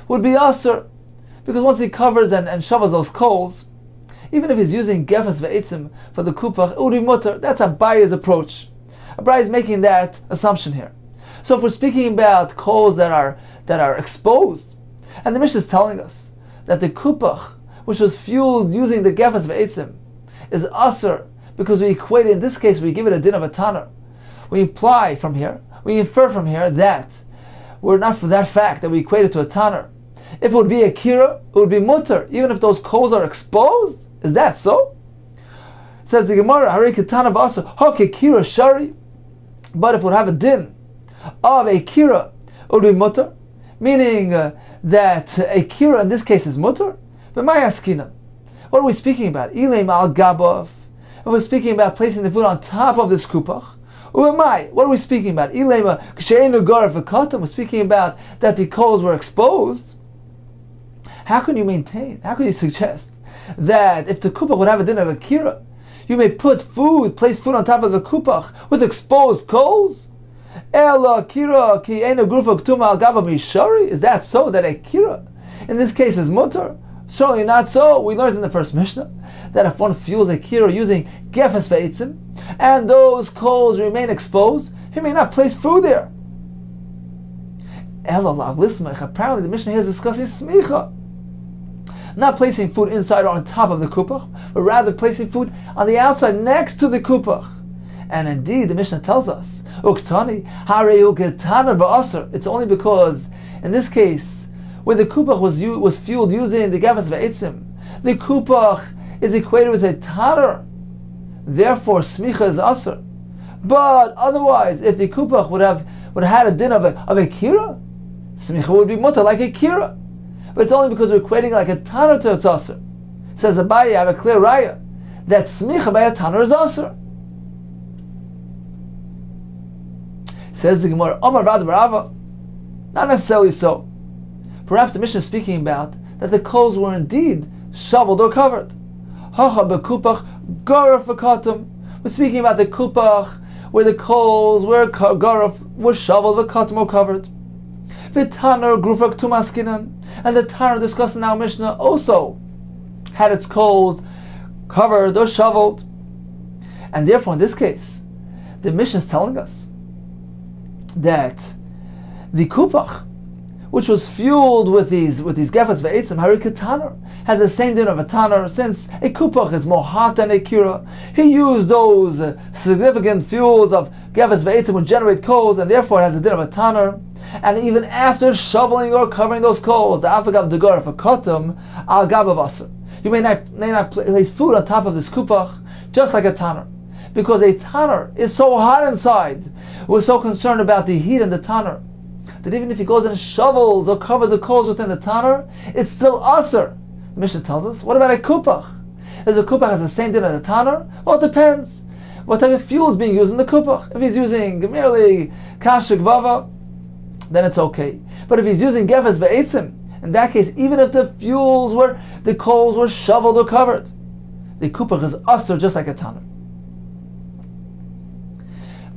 would be asur. Because once he covers and shovels those coals, even if he's using gefes ve'etzim for the kupach, it would be mutter. That's Abaye's approach. Abaye is making that assumption here. So if we're speaking about coals that are exposed, and the Mishnah is telling us that the kupach, which was fueled using the gefes ve'etzim, is asur, because we equate it, in this case we give it a din of a tanner. We infer from here that we're not for that fact that we equate it to a tanner. If it would be a kira, it would be mutter, even if those coals are exposed. Is that so? Says the Gemara, Harei ketana b'asur, hake kira shari. But if it would have a din of a kira, it would be mutter, meaning that a kira in this case is mutter. But my askina, what are we speaking about? Ileim al gabav. If we're speaking about placing the food on top of this kupach, Who am I? What are we speaking about? We're speaking about that the coals were exposed. How can you maintain? How can you suggest that if the kupach would have a din of akira, you may place food on top of the kupach with exposed coals? Is that so? That akira, in this case, is mutar? Certainly not so. We learned in the first Mishnah that if one fuels akira using gefes ve'etzim, and those coals remain exposed, he may not place food there. Apparently the Mishnah here is discussing smicha. Not placing food inside or on top of the kupach, but rather placing food on the outside next to the kupach. And indeed, the Mishnah tells us, it's only because, in this case, where the kupach was fueled using the gefes ve'etzim, the kupach is equated with a taner. Therefore, smicha is aser. But otherwise, if the kupach would have had a din of a kira, smicha would be mutar like a kira. But it's only because we're equating like a taner to its aser. Says Abaye, I have a clear raya that smicha by a taner is aser. Says the Gemara, Omar Rad Barava, not necessarily so. Perhaps the Mishnah is speaking about that the coals were indeed shoveled or covered. Hacha bekupach garaf v'katum. We're speaking about the kupach where the coals were shoveled v'katum or covered. V'taner grufak tumaskinan, and the taner discussed in our Mishnah also had its coals covered or shoveled. And therefore, in this case, the Mishnah is telling us that the kupach, which was fueled with these gefes ve'etzim, harika taner, has the same din of a taner, since a kupach is more hot than a kira. He used those significant fuels of gefes ve'etzim which generate coals, and therefore it has a din of a taner. And even after shoveling or covering those coals, the afagav degar for kotum al gabav aser, you may not place food on top of this kupach, just like a taner, because a taner is so hot inside. We're so concerned about the heat in the taner that even if he goes and shovels or covers the coals within the taner, it's still aser. The Mishnah tells us. What about a kupach? Does a kupach has the same din as a taner? Well, it depends. What type of fuel is being used in the kupach? If he's using merely kasha gvava, then it's okay. But if he's using gefes ve'etzim, in that case, even if the coals were shoveled or covered, the kupach is aser just like a taner.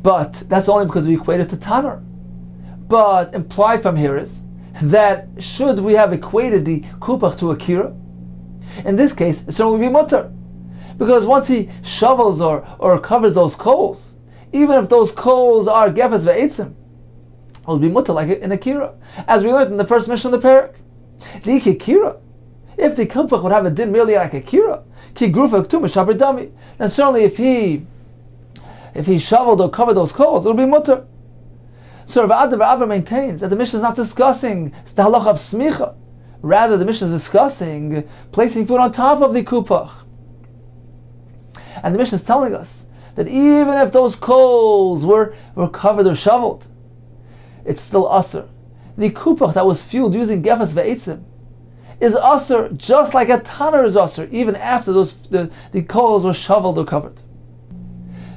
But that's only because we equate it to taner. But implied from here is that should we have equated the kupach to a kira, in this case, it certainly would be mutar. Because once he shovels or covers those coals, even if those coals are gefes ve'etzim, it will be mutar like in a kira. As we learned in the first Mishnah of the parak. The kira, if the kupach would have a din merely like a kira, ki grufa k'tum shaber dami, then certainly if he shoveled or covered those coals, it will be mutar. So Rav Abba maintains that the Mishnah is not discussing the halacha of smicha. Rather, the Mishnah is discussing placing food on top of the kupach. And the Mishnah is telling us that even if those coals were covered or shoveled, it's still aser. The kupach that was fueled using gefes ve'etzim is aser just like a taner is aser, even after the coals were shoveled or covered.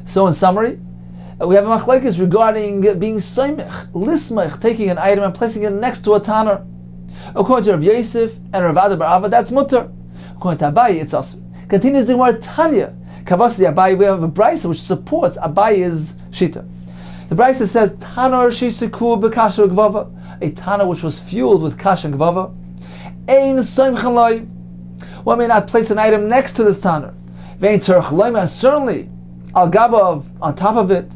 So in summary, we have a machlekes regarding being soimech, lismech, taking an item and placing it next to a taner. According to Rav Yosef and Rav Ada Bar Ava, that's mutar. According to Abaye, it's aser. Continues the word Tanya. Kavasi Abaye, we have a brisa which supports Abaye's shita. The brisa says, Taner shisiku b'kasher gvava, a taner which was fueled with kasher gvava. Ein soimchen loy, one may not place an item next to this taner. Vein tzorch loy, and certainly al gabav, on top of it.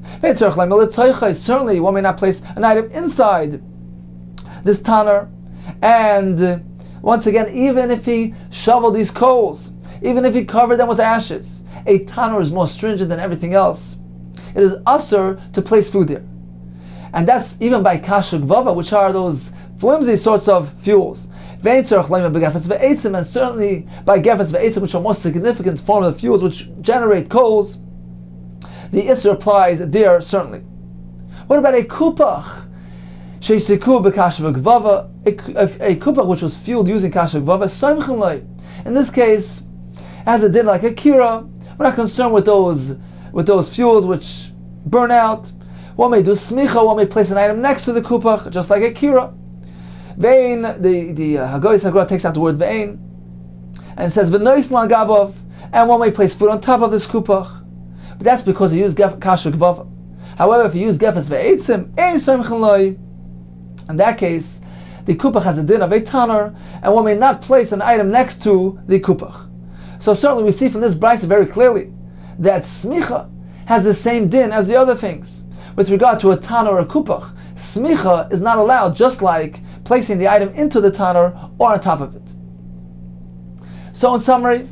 Certainly one may not place an item inside this taner. And once again, even if he shoveled these coals, even if he covered them with ashes, a taner is more stringent than everything else. It is aser to place food there. And that's even by kasha gvava, which are those flimsy sorts of fuels. And certainly by gefes ve'etzim, which are more significant forms of fuels which generate coals, the Isser applies there certainly. What about a kupach? A kupach which was fueled using kasha gvava, in this case, has a din like a kira. We're not concerned with those fuels which burn out. One may do smicha, one may place an item next to the kupach, just like a kira. Vein, the Hagoy Sagra takes out the word vein and says v'nois la'gabov, and one may place food on top of this kupach. But that's because he used kasha gvava. However, if you use gefes ve'etzim, ein soimchen loi. In that case, the kupach has a din of a tanner, and one may not place an item next to the kupach. So certainly we see from this brayso very clearly that smicha has the same din as the other things. With regard to a tanner or a kupach, smicha is not allowed, just like placing the item into the tanner or on top of it. So in summary,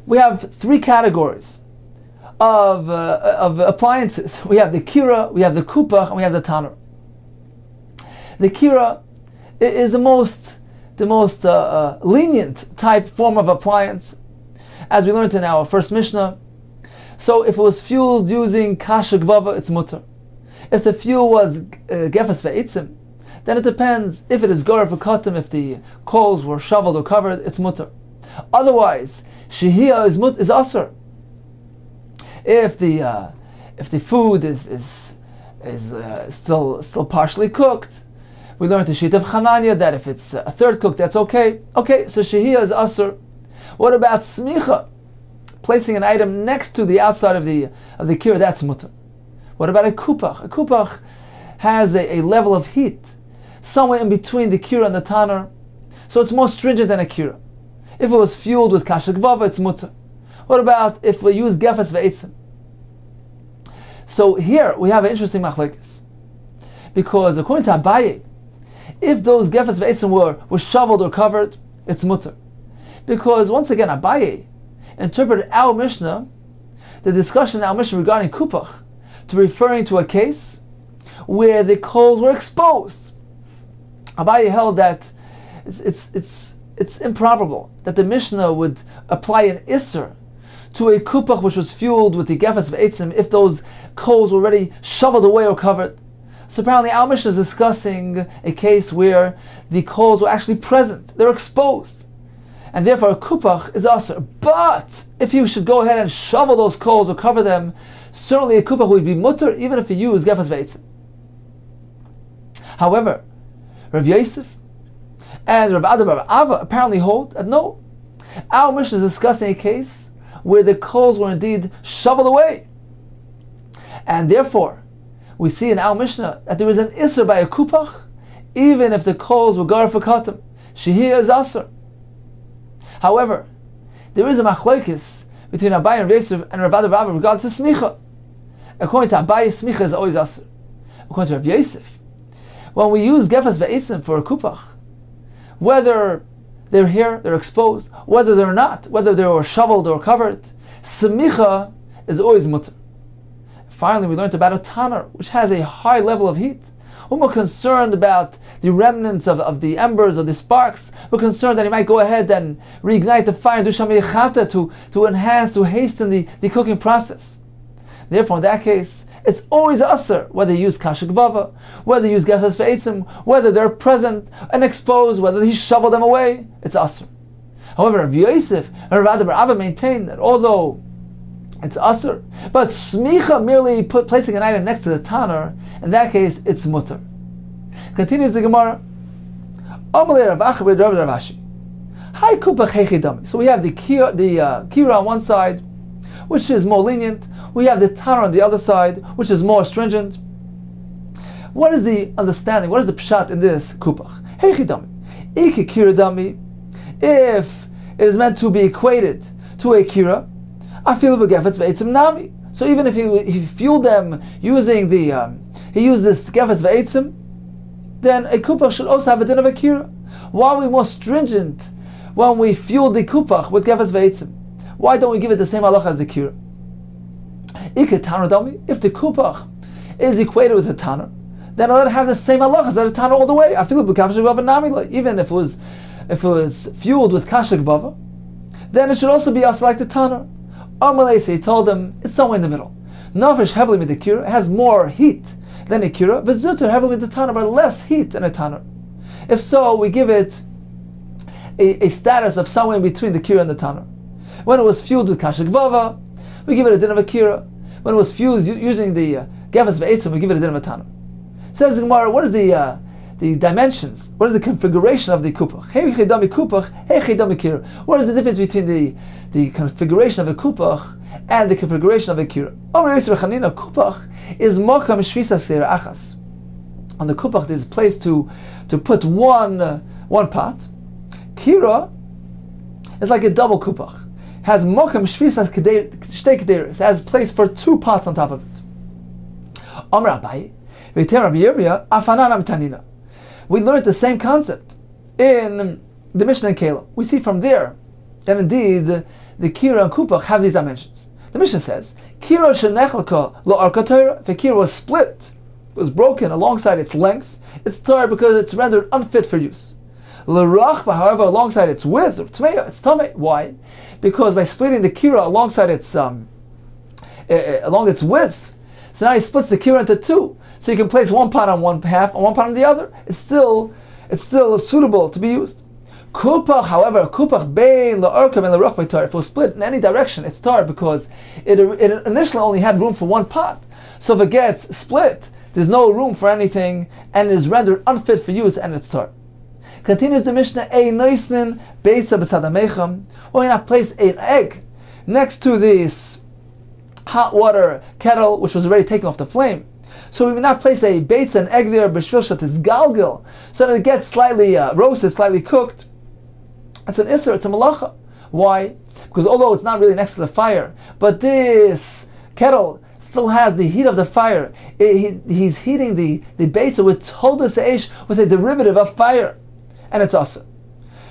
we have three categories of appliances. We have the kira, we have the kupach, and we have the tanner. The kira is the most lenient type form of appliance, as we learned in our first Mishnah. So if it was fueled using kasha gvava, it's mutter. If the fuel was gefes ve'etzim, then it depends. If it is gorer v'katim, if the coals were shoveled or covered, it's mutter. Otherwise, shehiyah is asur. If the food is still partially cooked, we learned the sheet of Chananya that if it's a third cooked, that's okay. Okay, so shehiyah is asur. What about smicha? Placing an item next to the outside of the kira, that's mutter. What about a kupach? A kupach has a level of heat somewhere in between the kira and the tanner, so it's more stringent than a kira. If it was fueled with kasha gvava, it's mutter. What about if we use gefes ve'etzim? So here we have an interesting machlekes, because according to Abaye, if those gefes ve'etzim were shoveled or covered, it's mutter. Because once again, Abaye interpreted our Mishnah, the discussion in our Mishnah regarding kupach, to referring to a case where the coals were exposed. Abaye held that it's improbable that the Mishnah would apply an isser to a kupach which was fueled with the gefes ve'etzim if those coals were already shoveled away or covered. So apparently our Mishnah is discussing a case where the coals were actually present, they're exposed, and therefore a kupach is asur. But if you should go ahead and shovel those coals or cover them, certainly a kupach would be mutter even if you use gefes ve'etzim. However, Rav Yosef and Rav Ada Bar Ava apparently hold that no, our Mishnah is discussing a case where the coals were indeed shoveled away, and therefore we see in our Mishnah that there is an isser by a kupach even if the coals were gar fakatim. Shehiyah is asur. However, there is a machlokes between Abaye and Rav Yosef and Rav Ada Bar Ava regarding to smicha. According to Abaye, smicha is always asur. According to Rav Yosef, when we use gefes ve'etzim for a kupach, whether they're here, they're exposed, whether they're not, whether they were shoveled or covered, smicha is always mutter. Finally, we learned about a tanner, which has a high level of heat. When we're concerned about the remnants of the embers or the sparks, we're concerned that he might go ahead and reignite the fire and do shamei chata to enhance, to hasten the cooking process. Therefore, in that case, it's always asur, whether you use kasha gvava, whether you use gefes ve'etzim, whether they're present and exposed, whether he shoveled them away, it's asur. However, Rav Yosef and Rav Ada Bar Ava maintain that although it's asur, but smicha, merely placing an item next to the tanner, in that case, it's mutter. Continues the Gemara. Amalei Rav Acha b'Rav Rav Ashi. Hai kupach hechidami. So we have the kira on one side, which is more lenient. We have the tanner on the other side, which is more stringent. What is the understanding? What is the pshat in this kupach? Hechidami. Iki kira dami. If it is meant to be equated to a kira, afilu b'gefetz ve'etzim nami. So even if he fueled them using he used this gefetz ve'etzim, then a kupach should also have a din of a kira. Why are we more stringent when we fuel the kupach with gefetz ve'etzim? Why don't we give it the same halacha as the kira? If the kupach is equated with the tanner, then let it have the same halacha as the tanner all the way. Even if it was fueled with kasha gvava, then it should also be also like the tanner. He told them it's somewhere in the middle. Nafish heavily with the kira, it has more heat than a kira. V'zuter heavily with the tanner, but less heat than a tanner. If so, we give it a status of somewhere in between the kira and the tanner. When it was fueled with kasha gvava, we give it a din of a kira. when it was fused using the Gevas Ve'etzim, we give it a din of Matana. Says the Gemara, what is the dimensions? What is the configuration of the kupach? Hey chidami kupach, hey chidami kira. What is the difference between the configuration of a kupach and the configuration of a kira? Kupach is mokam shvisas achas. On the kupach, there's a place to put one pot. Kira is like a double kupach. Has mokam shvisas shtei kederis. Has place for two pots on top of it. Amar Abaye, v'iter Rabbi Yirmiyah, afanan amtanina. We learned the same concept in the Mishnah and Kalim. We see from there, and indeed, the Kira and Kupach have these dimensions. The Mishnah says, Kira shenechlaka lo arka Torah. If a Kira was split, it was broken alongside its length, it's Torah because it's rendered unfit for use. L'rachba, however, alongside its width, it's tamei. Why? Because by splitting the Kira alongside its along its width, so now he splits the Kira into two. So you can place one pot on one half and one pot on the other. It's still suitable to be used. Kupach, however, kupach bein la'orkam and la'roch by Torah. If it was split in any direction, it's tar because it initially only had room for one pot. So if it gets split, there's no room for anything, and it is rendered unfit for use, and it's tar. Continues the Mishnah, a noisnin beitza b'sadamecham. Why not place an egg next to this hot water kettle, which was already taken off the flame? So we may not place a beitza, an egg there, b'shvil shatis galgil, so that it gets slightly roasted, slightly cooked. It's an isser, it's a malacha. Why? Because although it's not really next to the fire, but this kettle still has the heat of the fire. He's heating the beitza with toldas eish, with a derivative of fire, and it's also.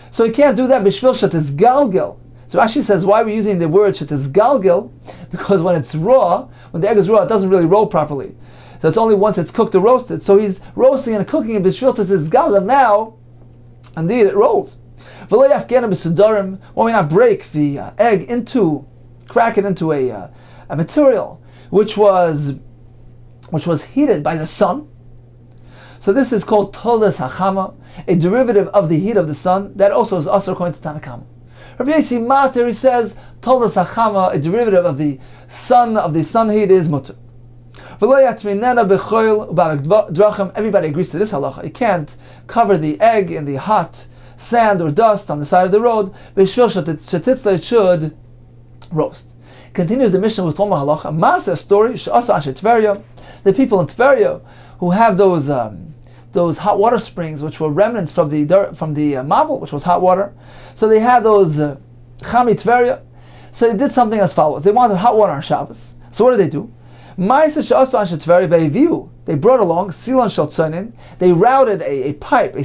So he can't do that b'shvil shatis galgil. So Rashi says, why are we using the word shatis galgil? Because when it's raw, when the egg is raw, it doesn't really roll properly. So it's only once it's cooked or roasted. So he's roasting and cooking it b'shvil shatis galgil. Now, indeed, it rolls. Why we not break the egg crack it into a material which was heated by the sun? So this is called toldas hachama, a derivative of the heat of the sun. That also is asur according to Tanakama. Rabbi Yossi Mater, he says toldas hachama, a derivative of the sun heat, is mutter. Everybody agrees to this halacha. You can't cover the egg in the hot sand or dust on the side of the road. It should roast. Continues the mission with one more halacha. Masa story. The people in Tveria who have those hot water springs, which were remnants from the Mabel, which was hot water. So they had those Chami Tveria. So they did something as follows. They wanted hot water on Shabbos. So what did they do? They brought along silan shaltzanin. They routed a pipe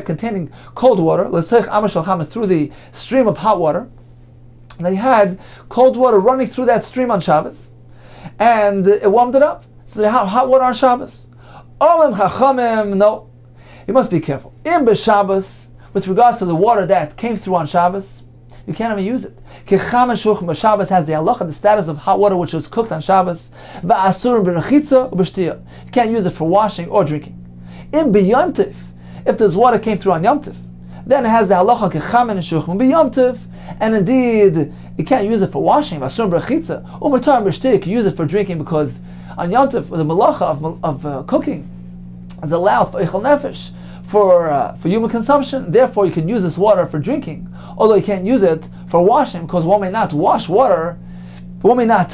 containing cold water through the stream of hot water. And they had cold water running through that stream on Shabbos, and it warmed it up. So they have hot water on Shabbos. No, you must be careful. In b'Shabbos, with regards to the water that came through on Shabbos, you can't even use it. Shabbos has the halacha, the status of hot water which was cooked on Shabbos. You can't use it for washing or drinking. In b'Yom if this water came through on Yom Tif, then it has the halacha kechamen and shuchim b'Yom Tif, and indeed you can't use it for washing. You can use it for drinking because on Yom Tif the malacha of cooking is allowed for ichal nefesh, for human consumption. Therefore, you can use this water for drinking, although you can't use it for washing, because one may not wash water, one may not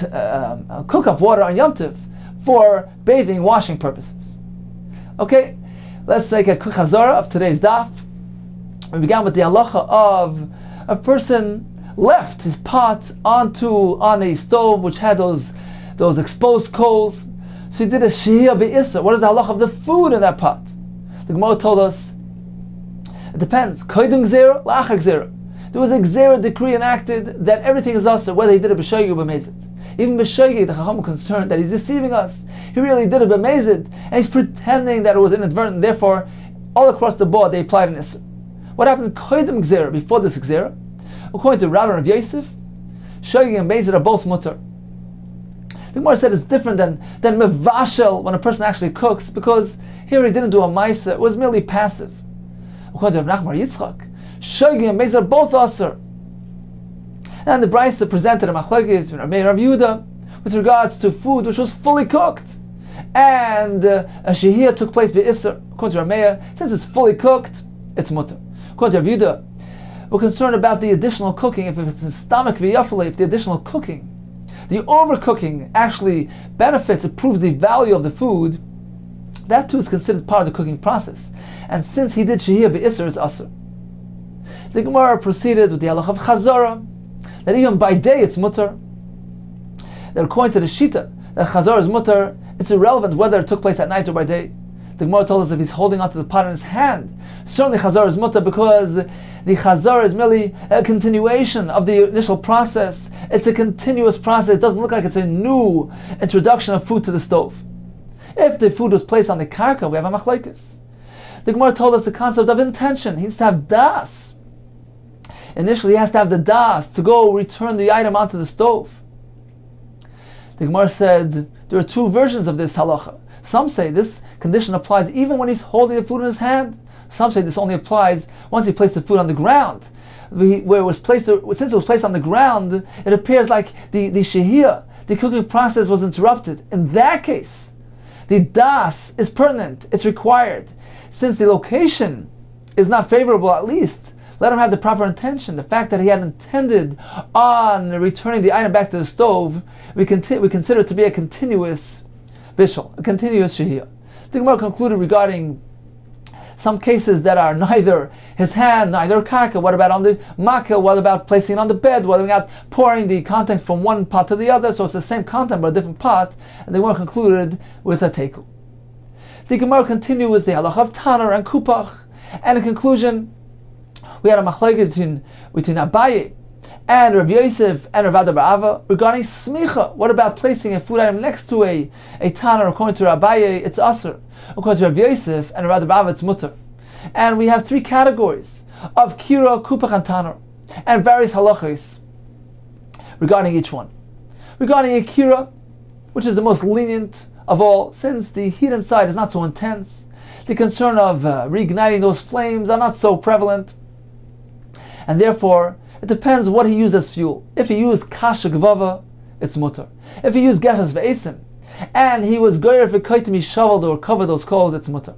cook up water on Yom Tov for bathing, washing purposes. Okay, let's take a quick hazara of today's daf. We began with the halacha of a person left his pot on a stove which had those exposed coals. So he did a shehiyah be'issa. What is the halacha of the food in that pot? The Gemara told us, it depends. Koydem gzera, la'achar gzera. There was a gzera decree enacted that everything is us, whether he did it b'shogeg or b'mezid. Even b'shogeg, the Chacham was concerned that he's deceiving us. He really did it b'mezid, and he's pretending that it was inadvertent. Therefore, all across the board, they applied an issa. What happened koydem gzera, before this gzera? According to Rabbi Rav Yosef, shogeg and b'mezid are both mutter. The Gemara said it's different than mevashel, when a person actually cooks, because here he didn't do a ma'aseh, it was merely passive. According to Rav Nachman Yitzchak, shogeg and b'mezid are both aser. And the Brisa presented a machlokes between Rav Meir and Rav Yehuda, with regards to food which was fully cooked, and a shehiyah took place be'isr. According to Rameya, since it's fully cooked, it's mutter. According to Rav Yehuda, we're concerned about the additional cooking. If it's in stomach v'yafale, if the additional cooking, the overcooking actually benefits, it proves the value of the food, that too is considered part of the cooking process. And since he did shehiyah be'isr, it's asr. The Gemara proceeded with the halach of chazara, that even by day it's mutter. That according to the shita, that chazara is mutter, it's irrelevant whether it took place at night or by day. The Gemara told us if he's holding onto the pot in his hand, certainly chazara is mutter, because the chazara is merely a continuation of the initial process. It's a continuous process. It doesn't look like it's a new introduction of food to the stove. If the food was placed on the karka, we have a machlokes. The Gemara told us the concept of intention. He needs to have das. Initially, he has to have the das to go return the item onto the stove. The Gemara said there are two versions of this halacha. Some say this condition applies even when he's holding the food in his hand. Some say this only applies once he placed the food on the ground. Where it was placed, since it was placed on the ground, it appears like the shehiyah, the cooking process, was interrupted. In that case, the das is pertinent, it's required. Since the location is not favorable, at least let him have the proper intention. The fact that he had intended on returning the item back to the stove, we consider it to be a continuous bishul, a continuous shehiyah. The Gemara concluded regarding some cases that are neither his hand, neither karka. What about on the makil? What about placing it on the bed? What about pouring the contents from one pot to the other? So it's the same content but a different pot. And the Gemara concluded with a teku. The Gemara continued with the halach of tanar and kupach. And in conclusion, we had a machlokes between Abaye and Rav Yosef and Rav Ada bar Ava regarding smicha. What about placing a food item next to a tanar? According to Abaye, it's asr. According to Rav Yosef and Rav Ada bar Ava, it's mutter. And we have three categories of kira, kupach, and tanar, and various halachos regarding each one. Regarding a kira, which is the most lenient of all, since the heat inside is not so intense, the concern of reigniting those flames are not so prevalent, and therefore it depends what he used as fuel. If he used kasha gvava, it's mutter. If he used gefes ve'etzim, and he was goyer v'koitim, he shoveled or covered those coals, it's mutter.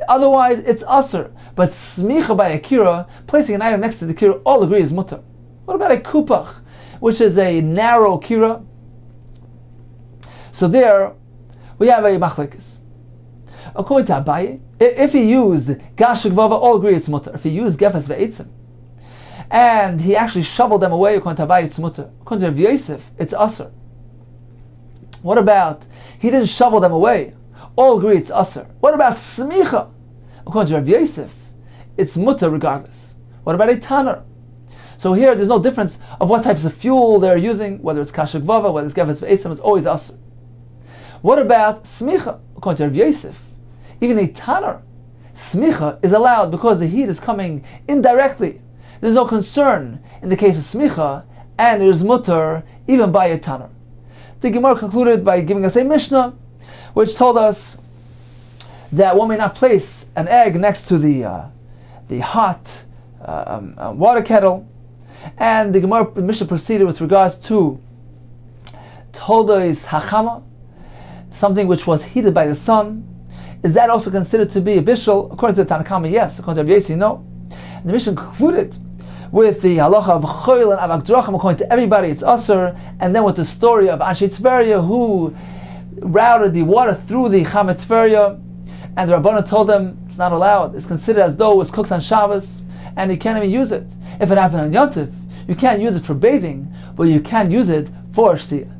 Otherwise, it's asr. But smicha by a kira, placing an item next to the kira, all agree is mutter. What about a kupach, which is a narrow kira? So there, we have a machlokes. According to Abaye, if he used kasha gvava, all agree it's mutter. If he used gefes ve'etzim, and he actually shoveled them away, according to Abaye, it's mutter. According to Rav Yosef, it's asr. What about he didn't shovel them away? All agree it's asr. What about smicha? According to Rav Yosef, it's mutter regardless. What about a tanar? So here, there's no difference of what types of fuel they're using, whether it's kasha gvava, whether it's gefes ve'etzim, it's always asr. What about smicha? According to Rav Yosef, even a tanar, smicha is allowed because the heat is coming indirectly. There's no concern in the case of smicha, and it is mutter even by a tanar. The Gemara concluded by giving us a Mishnah, which told us that one may not place an egg next to the hot water kettle. And the Mishnah proceeded with regards to Toldois Hachama, something which was heated by the sun. Is that also considered to be a bishul? According to the Tanna Kama, yes. According to Rav Yossi, no. And the Mishnah concluded with the halacha of choil and avak drachim. According to everybody, it's asr. And then with the story of Anshe Tveria, who routed the water through the Chamet Tveria, and the Rabbanah told them it's not allowed. It's considered as though it was cooked on Shabbos, and you can't even use it. If it happened on Yom Tov, you can't use it for bathing, but you can use it for shtiyah.